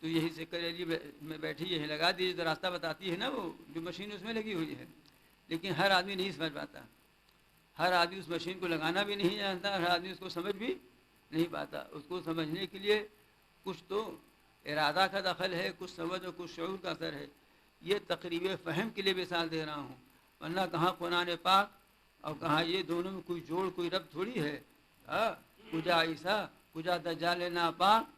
تو یہی سے کریلی میں بیٹھی یہی لگا دیجیے تو راستہ بتاتی ہے نا وہ جو مشین اس میں لگی ہوئی ہے. لیکن ہر آدمی نہیں سمجھ پاتا، ہر آدمی اس مشین کو لگانا بھی نہیں جانتا، ہر آدمی اس کو سمجھ بھی نہیں پاتا. اس کو سمجھنے کے لیے کچھ تو ارادہ کا دخل ہے، کچھ سمجھ اور کچھ شعور کا اثر ہے. یہ تقریب فہم کے لیے مثال دے رہا ہوں، ورنہ کہاں قرآن پاک اور کہاں یہ دونوں میں کوئی جوڑ کوئی ربط تھوڑی ہے. کجا عیسیٰ کجا دجال ناپاک،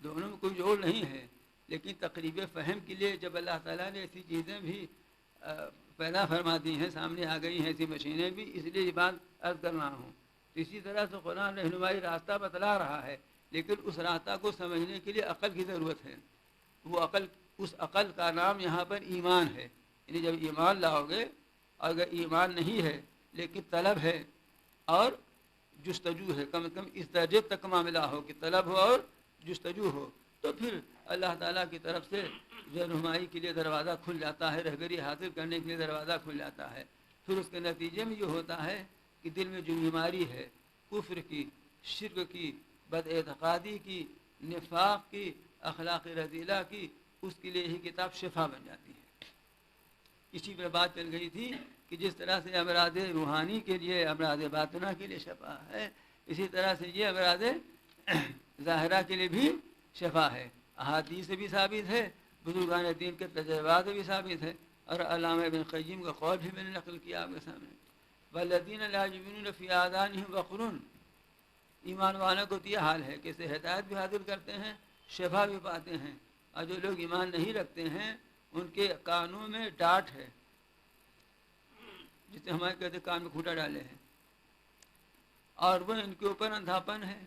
دونوں میں کوئی جوڑ نہیں ہے. لیکن تقریب فہم کے لیے جب اللہ تعالیٰ نے ایسی چیزیں بھی پیدا فرما دی ہیں، سامنے آ گئی ہیں ایسی مشینیں بھی، اس لیے یہ بات عرض کر رہا ہوں. اسی طرح سے قرآن رہنمائی راستہ بتلا رہا ہے، لیکن اس راستہ کو سمجھنے کے لیے عقل کی ضرورت ہے. وہ عقل، اس عقل کا نام یہاں پر ایمان ہے. یعنی جب ایمان لاؤ گے، اگر ایمان نہیں ہے لیکن طلب ہے اور جستجو ہے، کم از کم اس درجے تک معاملہ ہو کہ طلب ہو اور جستجو ہو، تو پھر اللہ تعالیٰ کی طرف سے رہنمائی کے لیے دروازہ کھل جاتا ہے، رہبری حاصل کرنے کے لیے دروازہ کھل جاتا ہے. پھر اس کے نتیجے میں یہ ہوتا ہے کہ دل میں جو بیماری ہے، کفر کی، شرک کی، بد اعتقادی کی، نفاق کی، اخلاق رذیلہ کی، اس کے لیے یہی کتاب شفا بن جاتی ہے. اسی پر بات چل گئی تھی کہ جس طرح سے امراض روحانی کے لیے، امراض باطنہ کے لیے شفا ہے، اسی طرح سے یہ امراض ظاہرہ کے لیے بھی شفا ہے. احادیث سے بھی ثابت ہے، بزرگان دین کے تجربات سے بھی ثابت ہے. اور علامہ ابن قیم کا قول بھی میں نے نقل کیا آپ کے سامنے، والذین لا یؤمنون فی آذانہم وقر، ایمان والوں کو تو یہ حال ہے کہ اسے ہدایت بھی حاصل کرتے ہیں، شفا بھی پاتے ہیں، اور جو لوگ ایمان نہیں رکھتے ہیں ان کے کانوں میں ڈانٹ ہے، جسے ہمارے کہتے کان میں کھوٹا ڈالے ہیں، اور وہ ان کے اوپر اندھاپن ہے۔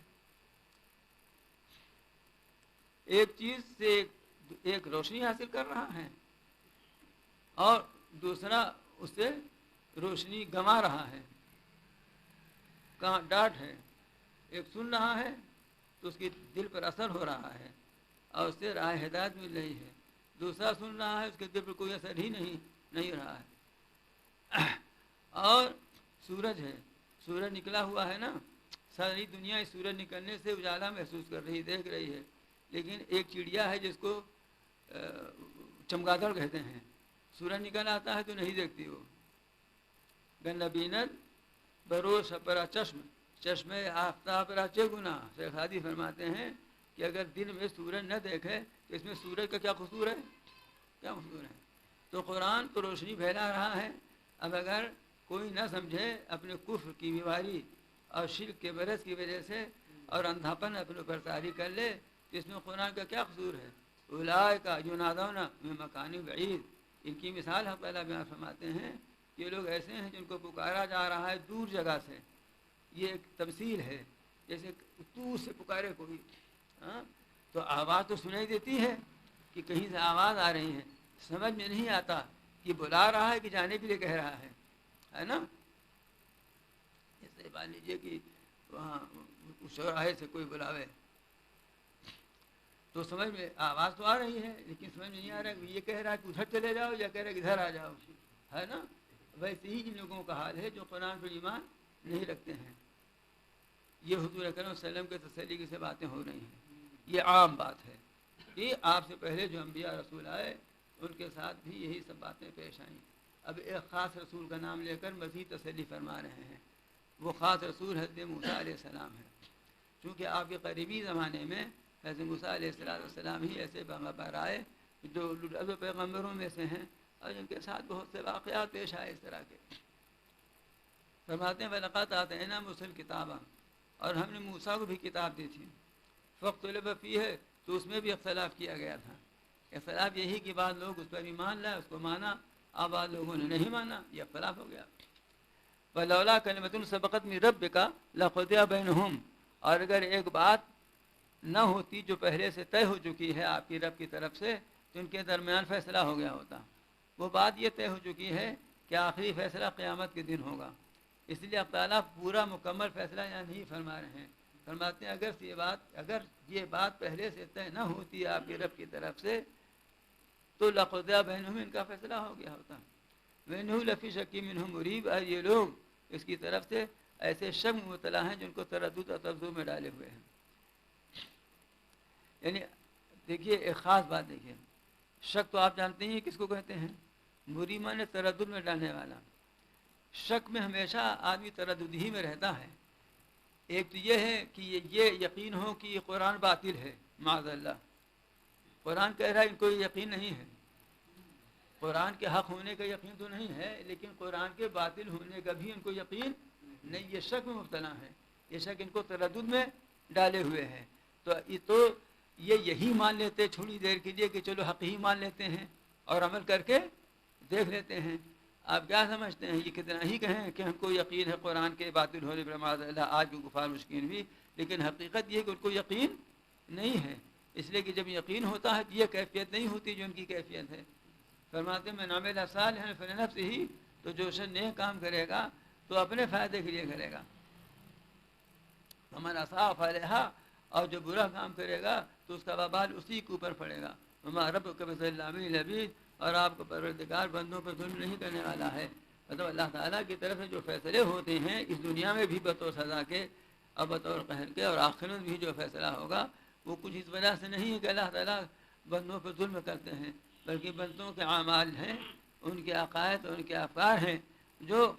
ایک چیز سے ایک روشنی حاصل کر رہا ہے اور دوسرا اس سے روشنی گنوا رہا ہے، کہاں ڈانٹ ہے، ایک سن رہا ہے تو اس کی دل پر اثر ہو رہا ہے اور اس سے راہ ہدایت مل رہی ہے، دوسرا سن رہا ہے اس کے دل پر کوئی اثر ہی نہیں رہا ہے۔ اور سورج ہے، سورج نکلا ہوا ہے نا، ساری دنیا اس سورج نکلنے سے اجالا محسوس کر رہی، دیکھ رہی ہے، لیکن ایک چڑیا ہے جس کو چمگادڑ کہتے ہیں، سورج نکل آتا ہے تو نہیں دیکھتی وہ۔ گنبینت بروش پرا چشم آفتاب را چے گنا، شیخ ہادی فرماتے ہیں کہ اگر دن میں سورج نہ دیکھے تو اس میں سورج کا کیا قصور ہے، کیا قصور ہے؟ تو قرآن تو روشنی پھیلا رہا ہے، اب اگر کوئی نہ سمجھے اپنے کفر کی بیماری اور شرک کے برس کی وجہ سے اور اندھاپن اپنے اوپر طاری کر لے تو اس میں قرآن کا کیا قصور ہے؟ اولئک ینادون من مکان بعید، ان کی مثال ہم پہلا بیان فرماتے ہیں کہ یہ لوگ ایسے ہیں جن کو پکارا جا رہا ہے دور جگہ سے، یہ ایک تمثیل ہے، جیسے دور سے پکارے کوئی، تو آواز تو سنائی دیتی ہے کہ کہیں سے آواز آ رہی ہے، سمجھ میں نہیں آتا کہ بلا رہا ہے کہ جانے کے لیے کہہ رہا ہے نا؟ جیسے مان لیجیے کہ وہاں چوراہے سے کوئی بلاوے تو سمجھ میں آواز تو آ رہی ہے لیکن سمجھ میں نہیں آ رہا ہے یہ کہہ رہا ہے کہ ادھر چلے جاؤ یا کہہ رہا ہے کہ ادھر آ جاؤ، ہے نا؟ ویسے ہی ان لوگوں کا حال ہے جو قرآن پر ایمان نہیں رکھتے ہیں۔ یہ حضور اکرم صلی اللہ علیہ وسلم کے تسلی کی سے باتیں ہو رہی ہیں، یہ عام بات ہے کہ آپ سے پہلے جو انبیاء رسول آئے ان کے ساتھ بھی یہی سب باتیں پیش آئیں۔ اب ایک خاص رسول کا نام لے کر مزید تسلی فرما رہے ہیں، وہ خاص رسول حضرت موسیٰ علیہ السلام ہے، چونکہ آپ کے قریبی زمانے میں حضرت موسیٰ علیہ السلام ہی ایسے پیغمبر آئے جو پیغمبروں میں سے ہیں اور جن کے ساتھ بہت سے واقعات پیش آئے اس طرح کے۔ فرماتے ہیں وَلَقَدْ آتَيْنَا مُوسَىٰ الْكِتَابَ، اور ہم نے موسیٰ کو بھی کتاب دی تھی، فَاخْتُلِفَ فِيهِ، تو اس میں بھی اختلاف کیا گیا تھا۔ اختلاف یہی کہ بعض لوگ اس پر بھی مان لائے، اس کو مانا، اور بعض لوگوں نے نہیں مانا، یہ اختلاف ہو گیا۔ وَلَوْلَا كَلِمَةٌ سَبَقَتْ مِن رَّبِّكَ لَقُضِيَ بَيْنَهُمْ، اور اگر ایک بات نہ ہوتی جو پہلے سے طے ہو چکی ہے آپ کی رب کی طرف سے تو ان کے درمیان فیصلہ ہو گیا ہوتا۔ وہ بات یہ طے ہو چکی ہے کہ آخری فیصلہ قیامت کے دن ہوگا، اس لیے اللہ تعالیٰ پورا مکمل فیصلہ یہاں نہیں فرما رہے ہیں، فرماتے ہیں اگر یہ بات پہلے سے طے نہ ہوتی آپ کی رب کی طرف سے تو لَقُضِیَ بَیْنَهُمْ، ان کا فیصلہ ہو گیا ہوتا۔ وَإِنَّهُ لَفِي شَکٍّ مِّنْهُ مُرِیبٍ، اور یہ لوگ اس کی طرف سے ایسے شک میں مبتلا ہیں جن کو تردد اور تذبذب میں ڈالے ہوئے ہیں۔ یعنی دیکھیے ایک خاص بات دیکھیے، شک تو آپ جانتے ہیں کس کو کہتے ہیں؟ مریب مانے تردد میں ڈالنے والا۔ شک میں ہمیشہ آدمی تردد ہی میں رہتا ہے۔ ایک تو یہ ہے کہ یہ یقین ہو کہ یہ قرآن باطل ہے، معاذ اللہ، قرآن کہہ رہا ہے ان کو یہ یقین نہیں ہے، قرآن کے حق ہونے کا یقین تو نہیں ہے لیکن قرآن کے باطل ہونے کا بھی ان کو یقین نہیں، یہ شک میں مبتلا ہے، یہ شک ان کو تردد میں ڈالے ہوئے ہے۔ تو یہ یہی مان لیتے تھوڑی دیر کے لیے کہ چلو حق ہی مان لیتے ہیں اور عمل کر کے دیکھ لیتے ہیں۔ آپ کیا سمجھتے ہیں یہ کتنا ہی کہیں کہ ہم کو یقین ہے قرآن کے باطل ہونے پر معاذ اللہ آج بھی کفار مشکین بھی، لیکن حقیقت یہ کہ ان کو یقین نہیں ہے، اس لیے کہ جب یقین ہوتا ہے تو یہ کیفیت نہیں ہوتی جو ان کی کیفیت ہے۔ فرماتے ہیں من عمل صالحا فلنفسہ، تو جو شخص نیک کام کرے گا تو اپنے فائدے کے لیے کرے گا، ومن اساء فعلیہا، اور جو برا کام کرے گا تو اس کا وبال اسی کے اوپر پڑے گا۔ وما ربک بظلام للعبید، اور آپ کو پروردگار بندوں پر ظلم نہیں کرنے والا ہے۔ مطلب اللہ تعالیٰ کی طرف سے جو فیصلے ہوتے ہیں اس دنیا میں بھی بطور سزا کے اور بطور قہر کے، اور آخرت میں بھی جو فیصلہ ہوگا وہ کچھ اس وجہ سے نہیں ہے کہ اللہ تعالیٰ بندوں پر ظلم کرتے ہیں، بلکہ بندوں کے اعمال ہیں، ان کے عقائد اور ان کے افکار ہیں جو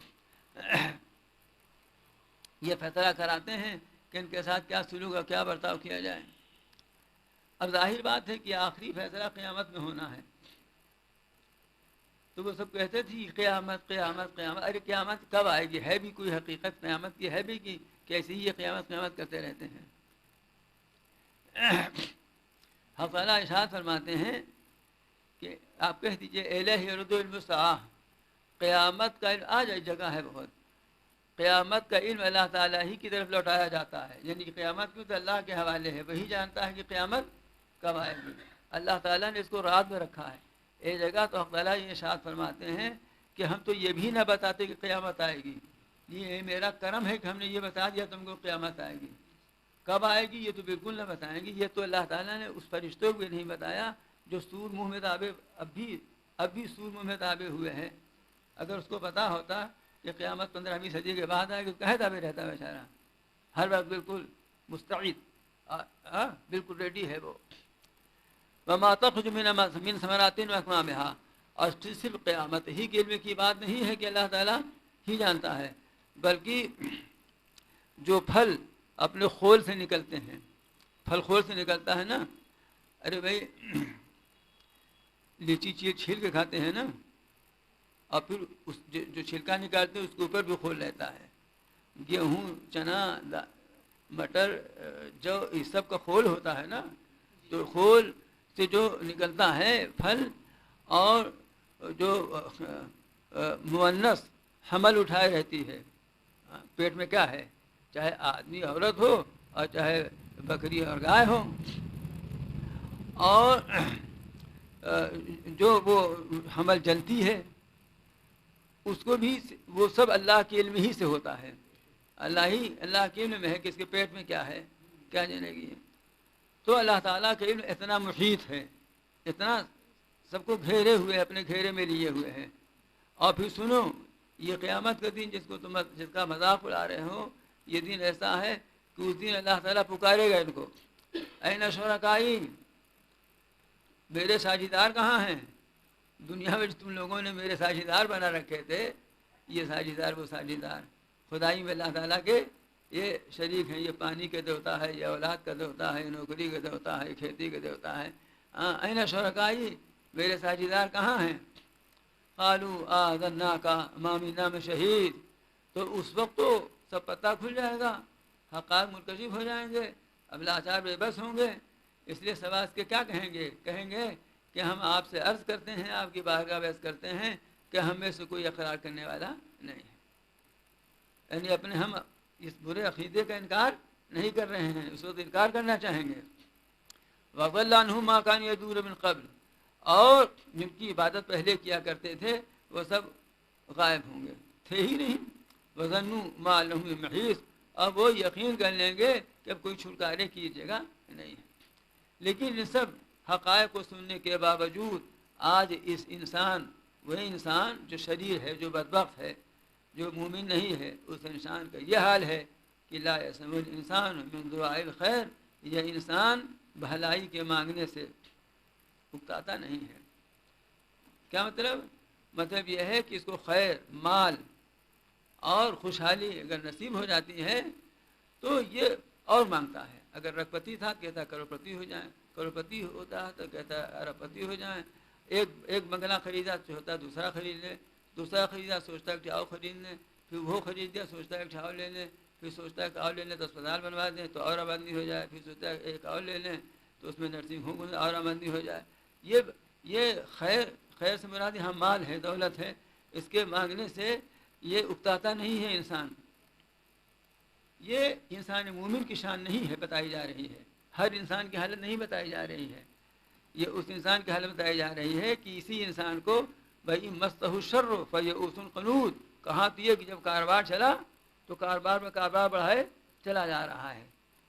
یہ فیصلہ کراتے ہیں کہ ان کے ساتھ کیا سلوک اور کیا برتاؤ کیا جائے۔ اب ظاہر بات ہے کہ آخری فیصلہ قیامت میں ہونا ہے، تو وہ سب کہتے تھے قیامت قیامت قیامت. ارے قیامت کب آئے گی؟ ہے بھی کوئی حقیقت قیامت کی؟ ہے بھی کہ کیسے ہی یہ قیامت قیامت کرتے رہتے ہیں. حق تعالیٰ ارشاد فرماتے ہیں کہ آپ کہہ دیجئے الیہ یرد علم الساعہ، قیامت کا علم آج جگہ ہے بہت. قیامت کا علم اللہ تعالیٰ ہی کی طرف لوٹایا جاتا ہے، یعنی کہ قیامت کیوں تو اللہ کے حوالے ہے، وہی جانتا ہے کہ قیامت کب آئے گی. اللہ تعالیٰ نے اس کو رات میں رکھا ہے. ایک جگہ تو حق تعالیٰ یہ ارشاد فرماتے ہیں کہ ہم تو یہ بھی نہ بتاتے کہ قیامت آئے گی، یہ میرا کرم ہے کہ ہم نے یہ بتا دیا تم کو قیامت آئے گی. کب آئے گی یہ تو بالکل نہ بتائیں گے. یہ تو اللہ تعالیٰ نے اس فرشتوں کو نہیں بتایا جو سور منہ میں دابے اب بھی سور منہ میں دابے ہوئے ہیں. اگر اس کو پتا ہوتا کہ قیامت 15ویں صدی کے بعد آئے گی کہے دابے رہتا بیچارہ، ہر وقت بالکل مستعد، بالکل ریڈی ہے وہ. وما تخرج من ثمرات واكمامها، اور صرف قیامت ہی کے علم کی بات نہیں ہے کہ اللہ تعالیٰ ہی جانتا ہے، بلکہ جو پھل اپنے خول سے نکلتے ہیں، پھل خول سے نکلتا ہے نا. ارے بھائی لیچی چھیل کے کھاتے ہیں نا، اور پھر اس جو چھلکا نکالتے ہیں اس کے اوپر بھی خول رہتا ہے. گیہوں، چنا، مٹر، جو اس سب کا خول ہوتا ہے نا، تو خول سے جو نکلتا ہے پھل، اور جو مؤنث حمل اٹھائے رہتی ہے پیٹ میں، کیا ہے، چاہے آدمی عورت ہو اور چاہے بکری اور گائے ہو، اور جو وہ حمل جنتی ہے اس کو بھی وہ سب اللہ کے علم ہی سے ہوتا ہے. اللہ کے علم میں ہے کہ اس کے پیٹ میں کیا ہے، کیا جانے گی. تو اللہ تعالیٰ کا علم اتنا محیط ہے، اتنا سب کو گھیرے ہوئے، اپنے گھیرے میں لیے ہوئے ہیں. اور پھر سنو، یہ قیامت کا دن جس کا مذاق اڑا رہے ہو، یہ دن ایسا ہے کہ اس دن اللہ تعالیٰ پکارے گا ان کو، این شرکائی، میرے ساجیدار کہاں ہیں؟ دنیا میں تم لوگوں نے میرے ساجیدار بنا رکھے تھے، یہ ساجیدار وہ ساجیدار خدائی میں اللہ تعالیٰ کے یہ شریک ہیں. یہ پانی کے دیوتا ہے، یہ اولاد کا دیوتا ہے، نوکری کا دیوتا ہے، کھیتی کا دیوتا ہے. این شرکائی، میرے ساجیدار کہاں ہیں؟ قالوا آذناک ما منا من شہید. تو اس وقت تو سب پتہ کھل جائے گا، حقائق منکشف ہو جائیں گے، اب لاچار بے بس ہوں گے. اس لیے سواس کے کیا کہیں گے کہ ہم آپ سے عرض کرتے ہیں، آپ کی بارگاہ بحث کرتے ہیں کہ ہم میں سے کوئی اقرار کرنے والا نہیں ہے. یعنی اپنے ہم اس برے عقیدے کا انکار نہیں کر رہے ہیں، اس وقت انکار کرنا چاہیں گے. وَضَلَّ عَنْهُمْ مَا كَانُوا يَدْعُونَ مِن قَبْلُ، اور جن کی عبادت پہلے کیا کرتے تھے وہ سب غائب ہوں گے، تھے ہی نہیں. وَظَنُّوا مَا لَهُم مِّن مَّحِيصٍ، اب وہ یقین کر لیں گے کہ اب کوئی چھٹکارے کی جگہ نہیں ہے. لیکن ان سب حقائق کو سننے کے باوجود آج اس انسان، وہی انسان جو شریر ہے، جو بدبخت ہے، جو مومن نہیں ہے، اس انسان کا یہ حال ہے کہ لا يسمع الانسان من دعاء الخیر، یہ انسان بھلائی کے مانگنے سے اکتاتا نہیں ہے. کیا مطلب یہ ہے کہ اس کو خیر، مال اور خوشحالی اگر نصیب ہو جاتی ہے تو یہ اور مانگتا ہے. اگر رکھپتی تھا کہتا کروڑپتی ہو جائیں، کروڑپتی ہوتا ہے تو کہتا اربپتی ہو جائیں. ایک بنگلہ خریدا تو ہوتا ہے دوسرا خرید لے، دوسرا خریدا سوچتا ہے کہ ٹھاؤ خرید لیں، پھر وہ خرید دیا سوچتا ہے کہ ٹھاؤ لے لیں، پھر سوچتا ہے کہ اور لے لیں تو اسپتال بنوا دیں تو اور آبادی ہو جائے، پھر سوچتا ہے ایک اور لے لیں تو اس میں نرسنگ ہوم اور آبادی ہو جائے. یہ خیر سے مراد یہاں مال ہے، دولت ہے، اس کے مانگنے سے یہ اکتاتا نہیں ہے انسان. یہ انسان مومن کی شان نہیں ہے بتائی جا رہی ہے، ہر انسان کی حالت نہیں بتائی جا رہی ہے. یہ اس انسان کی حالت بتائی جا رہی ہے کہ اسی انسان کو بھائی مستہ الشر فیئوس قنوط، کہا تو یہ کہ جب کاروبار چلا تو کاروبار بڑھائے چلا جا رہا ہے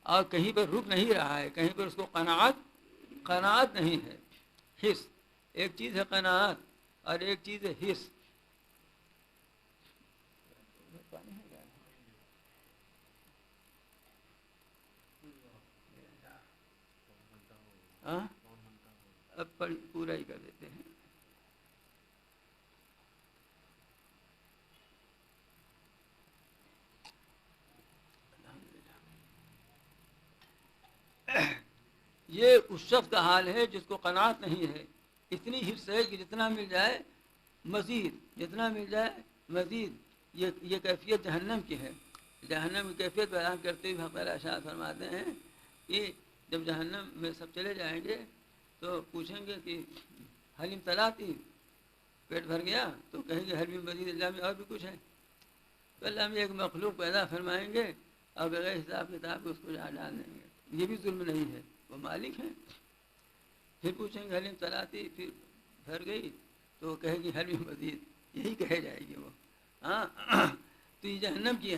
اور کہیں پر رک نہیں رہا ہے، کہیں پر اس کو قناعت نہیں ہے. حس، ایک چیز ہے قناعت اور ایک چیز ہے حس. اب پورا ہی کر دیتے ہیں. یہ اس شخص کا حال ہے جس کو قناعت نہیں ہے، اتنی حرص ہے کہ جتنا مل جائے مزید جتنا مل جائے مزید، یہ کیفیت جہنم کی ہے۔ جہنم کی کیفیت بیان کرتے ہوئے حق تعالیٰ ارشاد فرماتے ہیں کہ جب جہنم میں سب چلے جائیں گے تو پوچھیں گے کہ حلیم تلاتی، پیٹ بھر گیا؟ تو کہیں گے حلیم مزید، اللہ میں اور بھی کچھ ہے۔ تو اللہ میں ایک مخلوق پیدا فرمائیں گے اور بغیر حساب کتاب کو اس کو جہاں ڈال دیں گے۔ یہ بھی ظلم نہیں ہے، وہ مالک ہیں۔ پھر پوچھیں گے حلیم تلاتی، پھر بھر گئی تو وہ کہے گی حلیم مزید، یہی کہے جائے گی وہ۔ ہاں تو یہ جہنم کی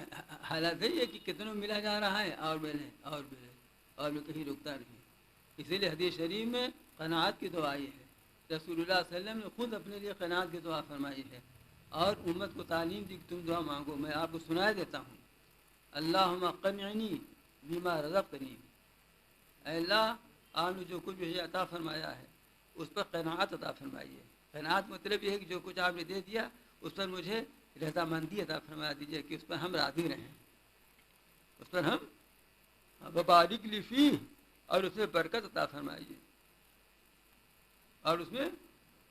حالت ہے یہ کہ کتنوں ملا جا رہا ہے اور ملے اور ملے اور میں کہیں رکتا نہیں۔ اسی لیے حدیث شریف میں قناعت کی دعا یہ ہے، رسول اللہ صلی اللہ علیہ وسلم نے خود اپنے لیے قناعت کی دعا فرمائی ہے اور امت کو تعلیم دی کہ تم دعا مانگو۔ میں آپ کو سنائے دیتا ہوں، اللہم قنعنی بما رزقتنی، اے اللہ آپ نے جو کچھ مجھے عطا فرمایا ہے اس پر قناعت عطا فرمائیے۔ قناعت مطلب یہ ہے کہ جو کچھ آپ نے دے دیا اس پر مجھے رضامندی عطا فرما دیجیے کہ اس پر ہم راضی رہیں، اس پر ہم وبارک لی فیہ، اور اس میں برکت عطا فرمائیے۔ اور اس میں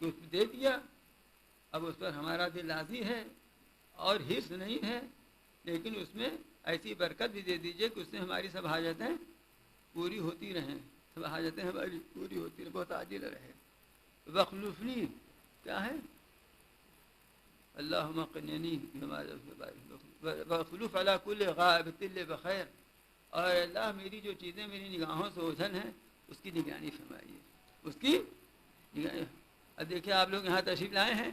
کچھ دے دیا، اب اس پر ہمارا دل راضی ہے اور حرص نہیں ہے، لیکن اس میں ایسی برکت بھی دے دیجیے کہ اس سے ہماری سب حاجتیں پوری ہوتی رہیں، سب حاجتیں ہماری پوری ہوتی رہیں، بہت عاجل رہے۔ وخلفنی کیا ہے؟ اللہم قنعنی وخلف علی کل غائبۃ بخیر، اور اللہ میری جو چیزیں میری نگاہوں سے اوجھل ہیں اس کی نگرانی فرمائیے، اس کی نگرانی۔ اب دیکھیے آپ لوگ یہاں تشریف لائے ہیں،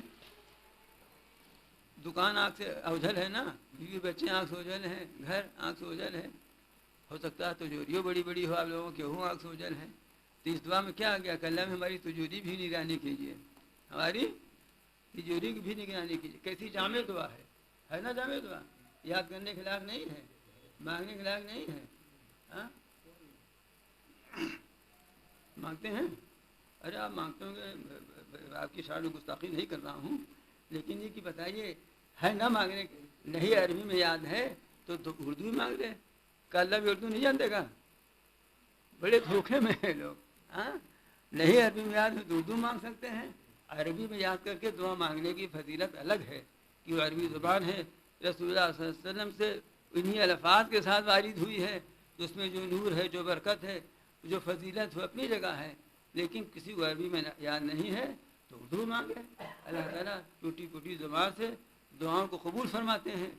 دکان آنکھ سے اوجھل ہے نا، بیوی بچے آنکھ سے اوجھل ہیں، گھر آنکھ سے اوجھل ہے، ہو سکتا ہے تجوریوں بڑی بڑی ہو آپ لوگوں کی، وہ آنکھ سے اوجھل ہے۔ تو اس دعا میں کیا آ گیا کہ اللہ میں ہماری تجوری بھی نگرانی کیجیے، ہماری تجوری کی بھی نگرانی کیجیے۔ کیسی جامع دعا ہے نا؟ جامع دعا یاد کرنے کے خلاف نہیں ہے، مانگنے کے خلاف نہیں ہے۔ ہاں مانگتے ہیں؟ ارے آپ مانگتے ہوں گے، آپ کی شان و گستاخی نہیں کر رہا ہوں، لیکن یہ کہ بتائیے ہے نہ مانگنے کے، نہیں عربی میں یاد ہے تو اردو میں مانگ لے، کہ اللہ بھی اردو نہیں جانتے گا؟ بڑے دھوکے میں ہیں لوگ۔ ہاں نہیں عربی میں یاد ہے تو اردو مانگ سکتے ہیں، عربی میں یاد کر کے دعا مانگنے کی فضیلت الگ ہے کہ وہ عربی زبان ہے، رسول اللہ صلی اللہ علیہ وسلم سے انہی الفاظ کے ساتھ وارد ہوئی ہے، اس میں جو نور ہے، جو برکت ہے، جو فضیلت وہ اپنی جگہ ہے، لیکن کسی کو عربی میں یاد نہیں ہے تو اردو مانگے۔ اللہ تعالیٰ ٹوٹی پھوٹی زبان سے دعاؤں کو قبول فرماتے ہیں۔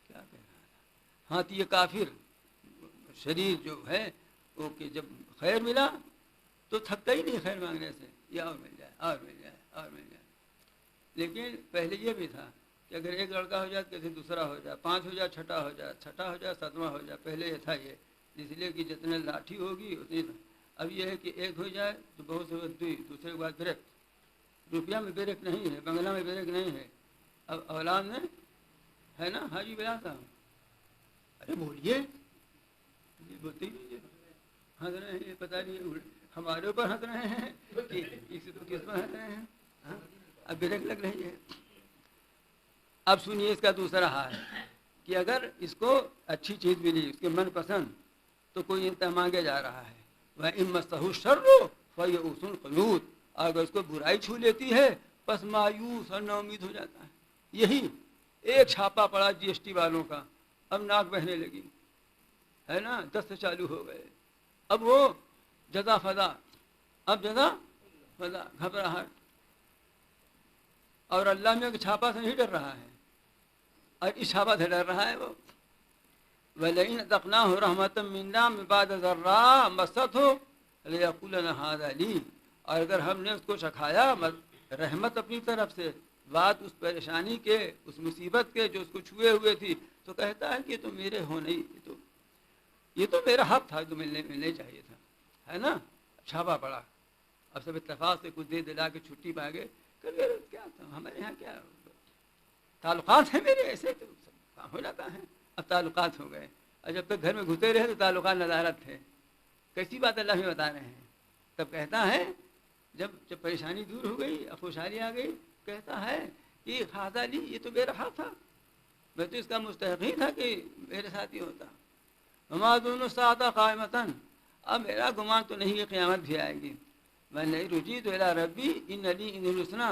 کیا کہہ رہا تھا؟ ہاں تو یہ کافر شریر جو ہے وہ کہ جب خیر ملا تو تھکتا ہی نہیں خیر مانگنے سے، یا اور مل جائے اور مل جائے اور مل جائے۔ لیکن پہلے یہ بھی تھا کہ اگر ایک لڑکا ہو جائے کیسے دوسرا ہو جائے، 5 ہو جائے چھٹا ہو جائے، چھٹا ہو جائے 7واں ہو جائے، پہلے یہ تھا یہ، اس لیے کہ جتنے لاٹھی ہوگی اتنی۔ اب یہ ہے کہ ایک ہو جائے تو بہت سے دوسرے کے بعد بریک، روپیہ میں بریک نہیں ہے، بنگلہ میں بریک نہیں ہے، اب اولاد میں ہے نا؟ حاجی بلا صاحب ارے بولیے، یہ بولتے ہی نہیں، ہنس رہے ہیں، پتہ نہیں ہمارے اوپر ہنس رہے ہیں کہ کس پر ہنس رہے ہیں۔ ہاں اب بریک لگ رہی ہے۔ اب سنیے اس کا دوسرا حال کہ اگر اس کو اچھی چیز ملی، اس کے من پسند، تو کوئی انتہا مانگے جا رہا ہے، وَإِن مَسَّهُ الشَّرُّ فَيَئُوسٌ قَنُوطٌ، اگر اس کو برائی چھو لیتی ہے بس مایوس اور نا امید ہو جاتا ہے۔ یہی ایک چھاپا پڑا جی ایس ٹی والوں کا، اب ناک بہنے لگی ہے نا، 10 سے چالو ہو گئے، اب وہ جزا فضا، اب جزا فضا، گھبراہٹ، اور اللہ میں چھاپا سے نہیں ڈر رہا ہے، اور اس چھاپا سے ڈر رہا ہے وہ۔ وَلَئِنْ أَذَقْنَاهُ رَحْمَةً مِنَّا مِن بَعْدِ ضَرَّاءٍ مَسَّتْهُ لَيَقُولَنَّ هَٰذَا لِي، اور اگر ہم نے اس کو چکھایا رحمت اپنی طرف سے، بات اس پریشانی کے، اس مصیبت کے جو اس کو چھوئے ہوئے تھی، تو کہتا ہے کہ یہ تو میرے ہو نہیں، یہ تو میرا حق تھا، تو ملنے چاہیے تھا، ہے نا؟ چھاپا پڑا، اب سب اتفاق سے کچھ دے دلا کے چھٹی پا گئے، کیا تھا ہمارے یہاں، کیا تعلقات ہیں میرے ایسے، تو کام ہو جاتا ہے۔ اب تعلقات ہو گئے، اور جب تک گھر میں گھسے رہے تو تعلقات نظارت تھے۔ کیسی بات اللہ میں بتا رہے ہیں؟ تب کہتا ہے جب پریشانی دور ہو گئی، اب خوشحالی آ گئی، کہتا ہے کہ ہذا لی، یہ تو میرا حق تھا، میں تو اس کا مستحق ہی تھا کہ میرے ساتھ ہی ہوتا۔ وما ظن الساعة قائمة، اب میرا گمان تو نہیں کہ قیامت بھی آئے گی، میں نہیں رجی تو الا ربی ان علی ان الحسنہ،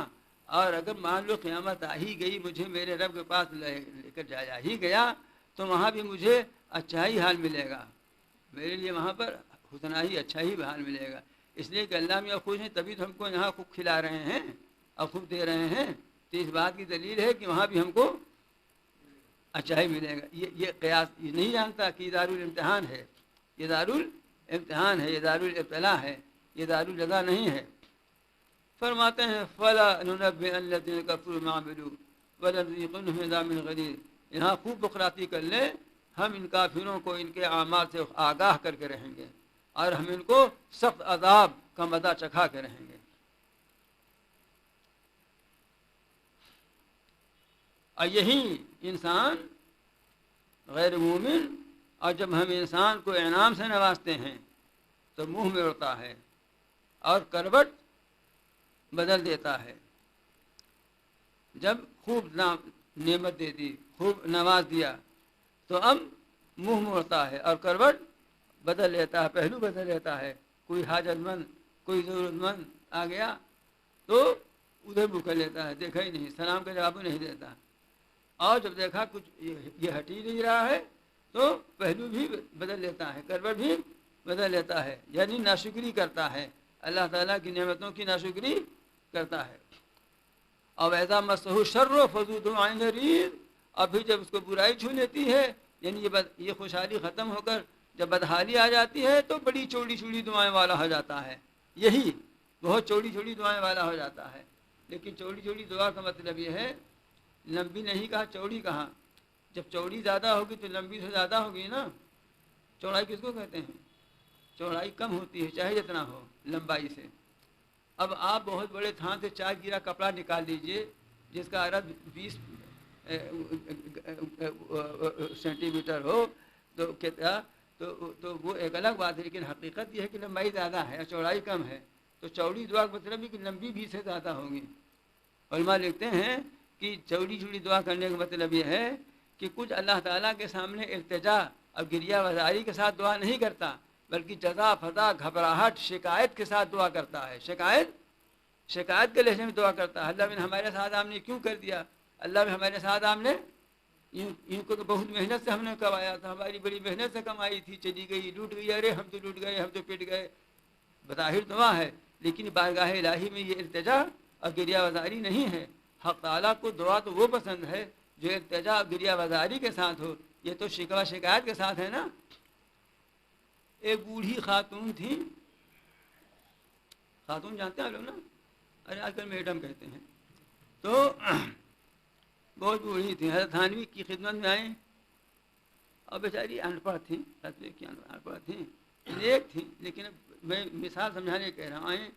اور اگر مان لو قیامت آ ہی گئی، مجھے میرے رب کے پاس لے کر جایا ہی گیا، تو وہاں بھی مجھے اچھا ہی حال ملے گا، میرے لیے وہاں پر حسنہ ہی اچھا ہی حال ملے گا. اس لیے کہ اللہ میاں خوش ہیں، تبھی تو ہم کو یہاں خوب کھلا رہے ہیں اور خوب دے رہے ہیں. تو اس بات کی دلیل ہے کہ وہاں بھی ہم کو اچھا ہی ملے گا. یہ قیاس یہ نہیں جانتا کہ یہ دارالامتحان ہے، یہ دارالامتحان ہے، یہ دارالابتلاء ہے، یہ دارالجزا نہیں ہے. فرماتے ہیں فلا ننبئ الذین کفروا بما عملوا ولنذیقنهم من عذاب غلیظ. یہاں خوب بقراتی کر لیں، ہم ان کافروں کو ان کے اعمال سے آگاہ کر کے رہیں گے اور ہم ان کو سخت عذاب کا مزہ چکھا کے رہیں گے. اور یہی انسان غیر مومن، اور جب ہم انسان کو انعام سے نوازتے ہیں تو منہ میں اڑتا ہے اور کروٹ بدل دیتا ہے. جب خوب نعمت دے دی، خوب نواز دیا، تو اب منہ موڑتا ہے اور کروٹ بدل لیتا ہے، پہلو بدل لیتا ہے. کوئی حاجت مند، کوئی ضرورت مند آ گیا تو ادھر منہ کر لیتا ہے، دیکھا ہی نہیں، سلام کا جواب نہیں دیتا. اور جب دیکھا کچھ یہ ہٹ ہی نہیں رہا ہے تو پہلو بھی بدل لیتا ہے، کروٹ بھی بدل لیتا ہے، یعنی ناشکری کرتا ہے، اللہ تعالیٰ کی نعمتوں کی ناشکری کرتا ہے. اور ایسا مسحو شر و فضو دعائیں رید، ابھی جب اس کو برائی چھو لیتی ہے، یعنی یہ خوشحالی ختم ہو کر جب بدحالی آ جاتی ہے تو بڑی چوڑی چوڑی دعائیں والا ہو جاتا ہے. یہی بہت چوڑی چوڑی دعائیں والا ہو جاتا ہے. لیکن چوڑی چوڑی دعا کا مطلب یہ ہے، لمبی نہیں کہا، چوڑی کہا. جب چوڑی زیادہ ہوگی تو لمبی سے زیادہ ہوگی نا. چوڑائی کس کو کہتے ہیں؟ چوڑائی کم ہوتی ہے چاہے جتنا ہو لمبائی سے. اب آپ بہت بڑے تھان سے 4 گیرا کپڑا نکال لیجئے جس کا عرض 20 سینٹی میٹر ہو تو کہتا تو وہ ایک الگ بات ہے، لیکن حقیقت یہ ہے کہ لمبائی زیادہ ہے اور چوڑائی کم ہے. تو چوڑی دعا کا مطلب ہے کہ لمبی بھی سے زیادہ ہوگی. علماء لکھتے ہیں کہ چوڑی چوڑی دعا کرنے کا مطلب یہ ہے کہ کچھ اللہ تعالیٰ کے سامنے التجا اور گریہ وزاری کے ساتھ دعا نہیں کرتا، بلکہ جزا فضا گھبراہٹ شکایت کے ساتھ دعا کرتا ہے. شکایت کے لہجے میں دعا کرتا ہے. اللہ میں ہمارے ساتھ آپ نے کیوں کر دیا؟ اللہ میں ہمارے ساتھ آپ نے ان کو تو بہت محنت سے ہم نے کمایا تھا، ہماری بڑی محنت سے کمائی تھی، چلی گئی، لوٹ گئی، ارے ہم تو لوٹ گئے، ہم تو پٹ گئے. بظاہر دعا ہے لیکن بارگاہ الہی میں یہ التجا اور گریہ وزاری نہیں ہے. حق تعالیٰ کو دعا تو وہ پسند ہے جو التجا اور گریہ وزاری کے ساتھ ہو. یہ تو شکوہ شکایت کے ساتھ ہے نا. ایک بوڑھی خاتون تھی، خاتون جانتے ہیں آپ لوگ نا، ارے آج کل میڈم کہتے ہیں. تو بہت بوڑھی تھی، حضرت تھانوی کی خدمت میں آئیں اور بیچاری ان پڑھ تھیں، ان پڑھ تھیں، نیک تھیں، لیکن میں مثال سمجھانے کہہ رہا ہوں. آئیں،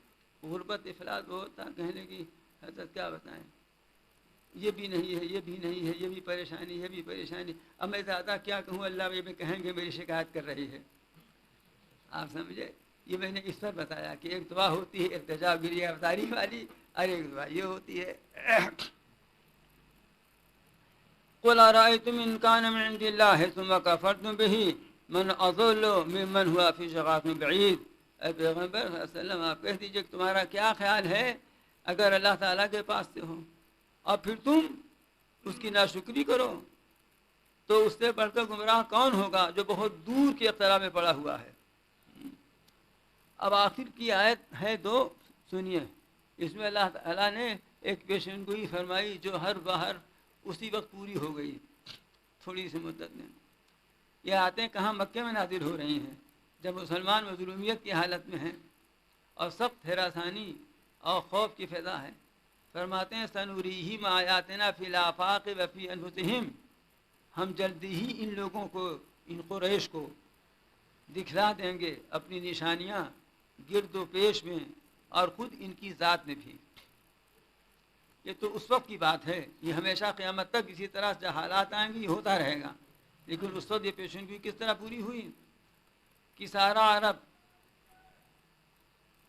غربت افلاس بہت تھا، کہنے لگی حضرت کیا بتائیں، یہ بھی نہیں ہے، یہ بھی نہیں ہے، یہ بھی پریشانی، یہ بھی پریشانی. اب میں زیادہ کیا کہوں، اللہ یہ میں کہیں گے میری شکایت کر رہی ہے. آپ سمجھے، یہ میں نے اس پر بتایا کہ ایک دعا ہوتی ہے التجا گریہ وزاری والی، اور ایک دعا یہ ہوتی ہے قل ارأيتم ان كان من عند الله ثم كفرتم به من اضل ممن هو في شقاق بعيد. اے پیغمبر صلی اللہ علیہ وسلم آپ کہہ دیجئے کہ تمہارا کیا خیال ہے اگر اللہ تعالیٰ کے پاس سے ہو اور پھر تم اس کی ناشکری کرو، تو اس سے بڑھ کر گمراہ کون ہوگا جو بہت دور کے اختراع میں پڑا ہوا ہے. اب آخر کی آیت ہے 2، سنیے. اس میں اللہ تعالیٰ نے ایک پیشن گوئی فرمائی جو ہر بہر اسی وقت پوری ہو گئی تھوڑی سی مدت میں. یہ آیتیں کہاں مکے میں نازل ہو رہی ہیں جب مسلمان مظلومیت کی حالت میں ہیں اور سخت ہراسانی اور خوف کی فضا ہے. فرماتے ہیں سنوریہم آیاتنا فی الآفاق وفی انفسہم، ہم جلدی ہی ان لوگوں کو، ان قریش کو دکھلا دیں گے اپنی نشانیاں گرد و پیش میں اور خود ان کی ذات میں بھی. یہ تو اس وقت کی بات ہے، یہ ہمیشہ قیامت تک اسی طرح سے حالات آئیں گے، یہ ہوتا رہے گا. لیکن اس وقت یہ پیشن گوئی کس طرح پوری ہوئی کہ سارا عرب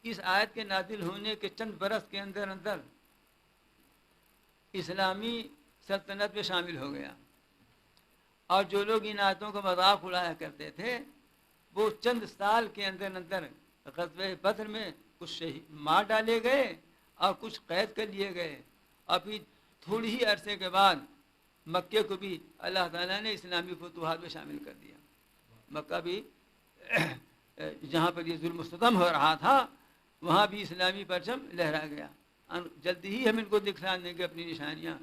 اس آیت کے نازل ہونے کے چند برس کے اندر اندر اسلامی سلطنت میں شامل ہو گیا. اور جو لوگ ان آیتوں کو مذاق اڑایا کرتے تھے وہ چند سال کے اندر اندر غزوہ بدر میں کچھ مار ڈالے گئے اور کچھ قید کر لیے گئے، اور پھر تھوڑی ہی عرصے کے بعد مکے کو بھی اللہ تعالیٰ نے اسلامی فتوحات میں شامل کر دیا۔ مکہ بھی جہاں پر یہ ظلم و ستم ہو رہا تھا وہاں بھی اسلامی پرچم لہرا گیا۔ جلدی ہی ہم ان کو دکھلا دیں گے اپنی نشانیاں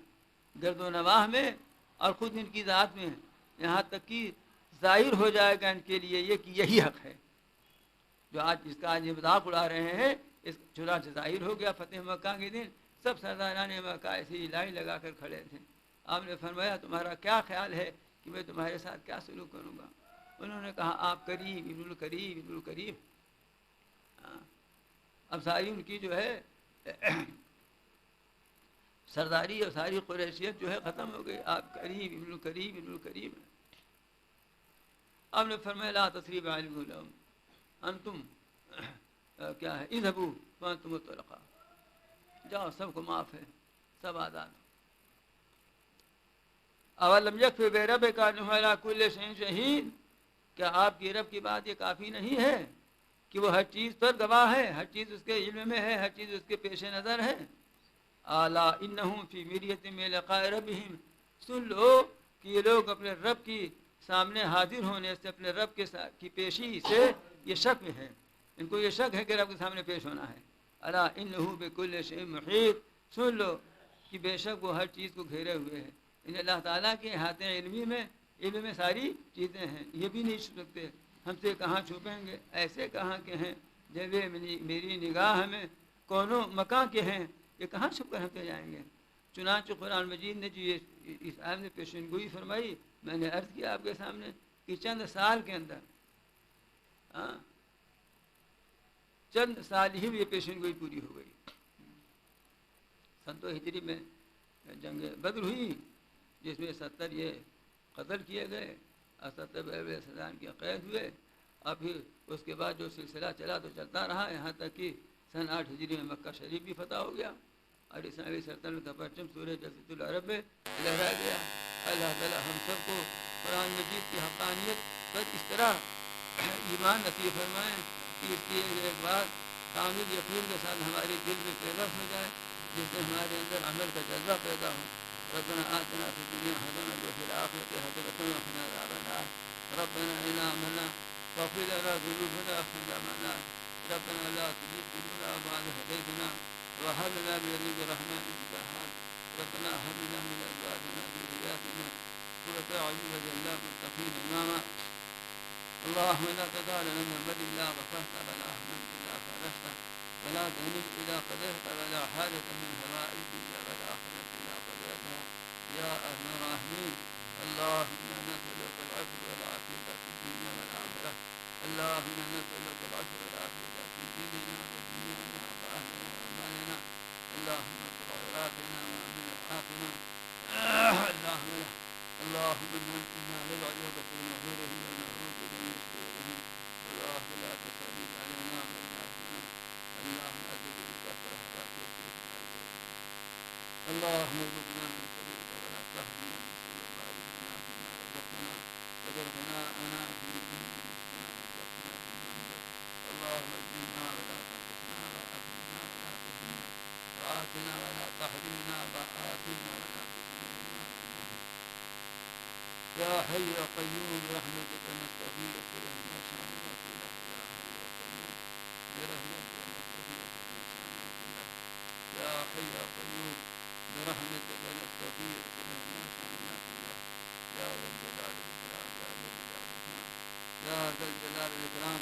گرد و نواح میں اور خود ان کی ذات میں، یہاں تک کہ ظاہر ہو جائے گا ان کے لیے یہ کہ یہی حق ہے جو آج جس کا آج یہ مذاق اڑا رہے ہیں۔ اس چنانچہ ظاہر ہو گیا فتح مکہ کے دن سب سرداران مکہ ایسی لائن لگا کر کھڑے تھے۔ آپ نے فرمایا تمہارا کیا خیال ہے کہ میں تمہارے ساتھ کیا سلوک کروں گا؟ انہوں نے کہا آپ کریم ابن الکریم ابن الکریم۔ اب ساری ان کی جو ہے سرداری اور ساری قریشیت جو ہے ختم ہو گئی، آپ کریم ابن الکریم ابن الکریم۔ آپ نے فرمایا لا تثریب علیکم اليوم انتم کیا ہے اذهبوا فانتم الطلقاء، جاؤ سب کو معاف ہے، سب آزاد۔ اولم یکفی بربک انہ علی کل شیء شہید، کیا آپ کی رب کی بات یہ کافی نہیں ہے کہ وہ ہر چیز پر گواہ ہے، ہر چیز اس کے علم میں ہے، ہر چیز اس کے پیش نظر ہے۔ الا انہم فی مریۃ من لقاء ربہم، سن لو کہ یہ لوگ اپنے رب کی سامنے حاضر ہونے سے، اپنے رب کی پیشی سے یہ شک میں ہے، ان کو یہ شک ہے کہ رب کے سامنے پیش ہونا ہے۔ الا انہ بکل شیء محیط، سن لو کہ بے شک وہ ہر چیز کو گھیرے ہوئے ہے۔ ان اللہ تعالیٰ کے احاطے علم میں ساری چیزیں ہیں، یہ بھی نہیں چھپ سکتے، ہم سے کہاں چھپیں گے، ایسے کہاں کے ہیں جب میری نگاہ میں کونوں مکان کے ہیں، یہ کہاں چھپ کر ہم سے جائیں گے۔ چنانچہ قرآن مجید نے جو اس آیت میں پیشن گوئی فرمائی، میں نے عرض کیا آپ کے سامنے کہ چند سال کے اندر چند سال ہی یہ پیشن گوئی پوری ہو گئی۔ سن ہجری میں جنگ بدر ہوئی جس میں 70 یہ قتل کیے گئے اور 70 سزان کے قید ہوئے، اور پھر اس کے بعد جو سلسلہ چلا تو چلتا رہا، یہاں تک کہ سن 8 ہجری میں مکہ شریف بھی فتح ہو گیا اور اسلامی سلطنت کا پرچم سورہ جزیرۃ العرب میں لہرا گیا۔ اللہ تعالی ہم سب کو قرآن مجید کی حقانیت پر اس طرح ایمان نصیب فرمائیں کہ اس کی ایک بات کامل یقین کے ساتھ ہمارے دل میں پیدا ہو جائے، جس سے ہمارے اندر عمل کا جذبہ پیدا ہو۔ ربنا آتنا فی الدنیا حسنۃ وفی الآخرۃ حسنۃ وقنا عذاب النار۔ ربنا إنا آمنا فاغفر لنا ذنوبنا واغفر لنا ربنا لا تزغ قلوبنا بعد إذ هديتنا وهب لنا من لدنك رحمة إنك أنت الوهاب۔ ربنا هب لنا من أزواجنا وذرياتنا قرة أعين واجعلنا للمتقين إماما۔ اللهم لا تدع لنا ذنبا إلا غفرته ولا هما إلا فرجته ولا دينا إلا قضيته ولا حاجة من هوائج الدنيا والآخرة إلا قضيتها يا أرحم الراحمين۔ اللهم إنا نسألك العفو والعافية في الدنيا والآخرة، اللهم نسألك العفو والعافية في ديننا ودنيانا وأهلنا وأموالنا، اللهم استر عوراتنا وأمن روعاتنا، اللهم إنا نجعلك في نحورهم ونعوذ بك من شرورهم، اللهم لا تسلط علينا من يعصينا، اللهم أجب بالكفر حتى تيسير اللهم ارزقنا من سبيلك ولا تحرمنا من سبيل ما رزقنا فيما رزقنا وجرنا أنا في أنفسنا وارزقنا فيما أنزلت، اللهم اجعلنا ولا تنقصنا وآثرنا ولا تهنا وآتنا ولا تحرمنا وآثرنا ولا تهنا يا حي يا قيوم برحمتك نستغيث برحمتك شاننا كله يا حي يا قيوم برحمتك نستغيث برحمتك يا حي يا قيوم برحمتك نستغيث برحمتك شاننا كله يا ذا الجلال والإكرام يا ذا الجلال والإكرام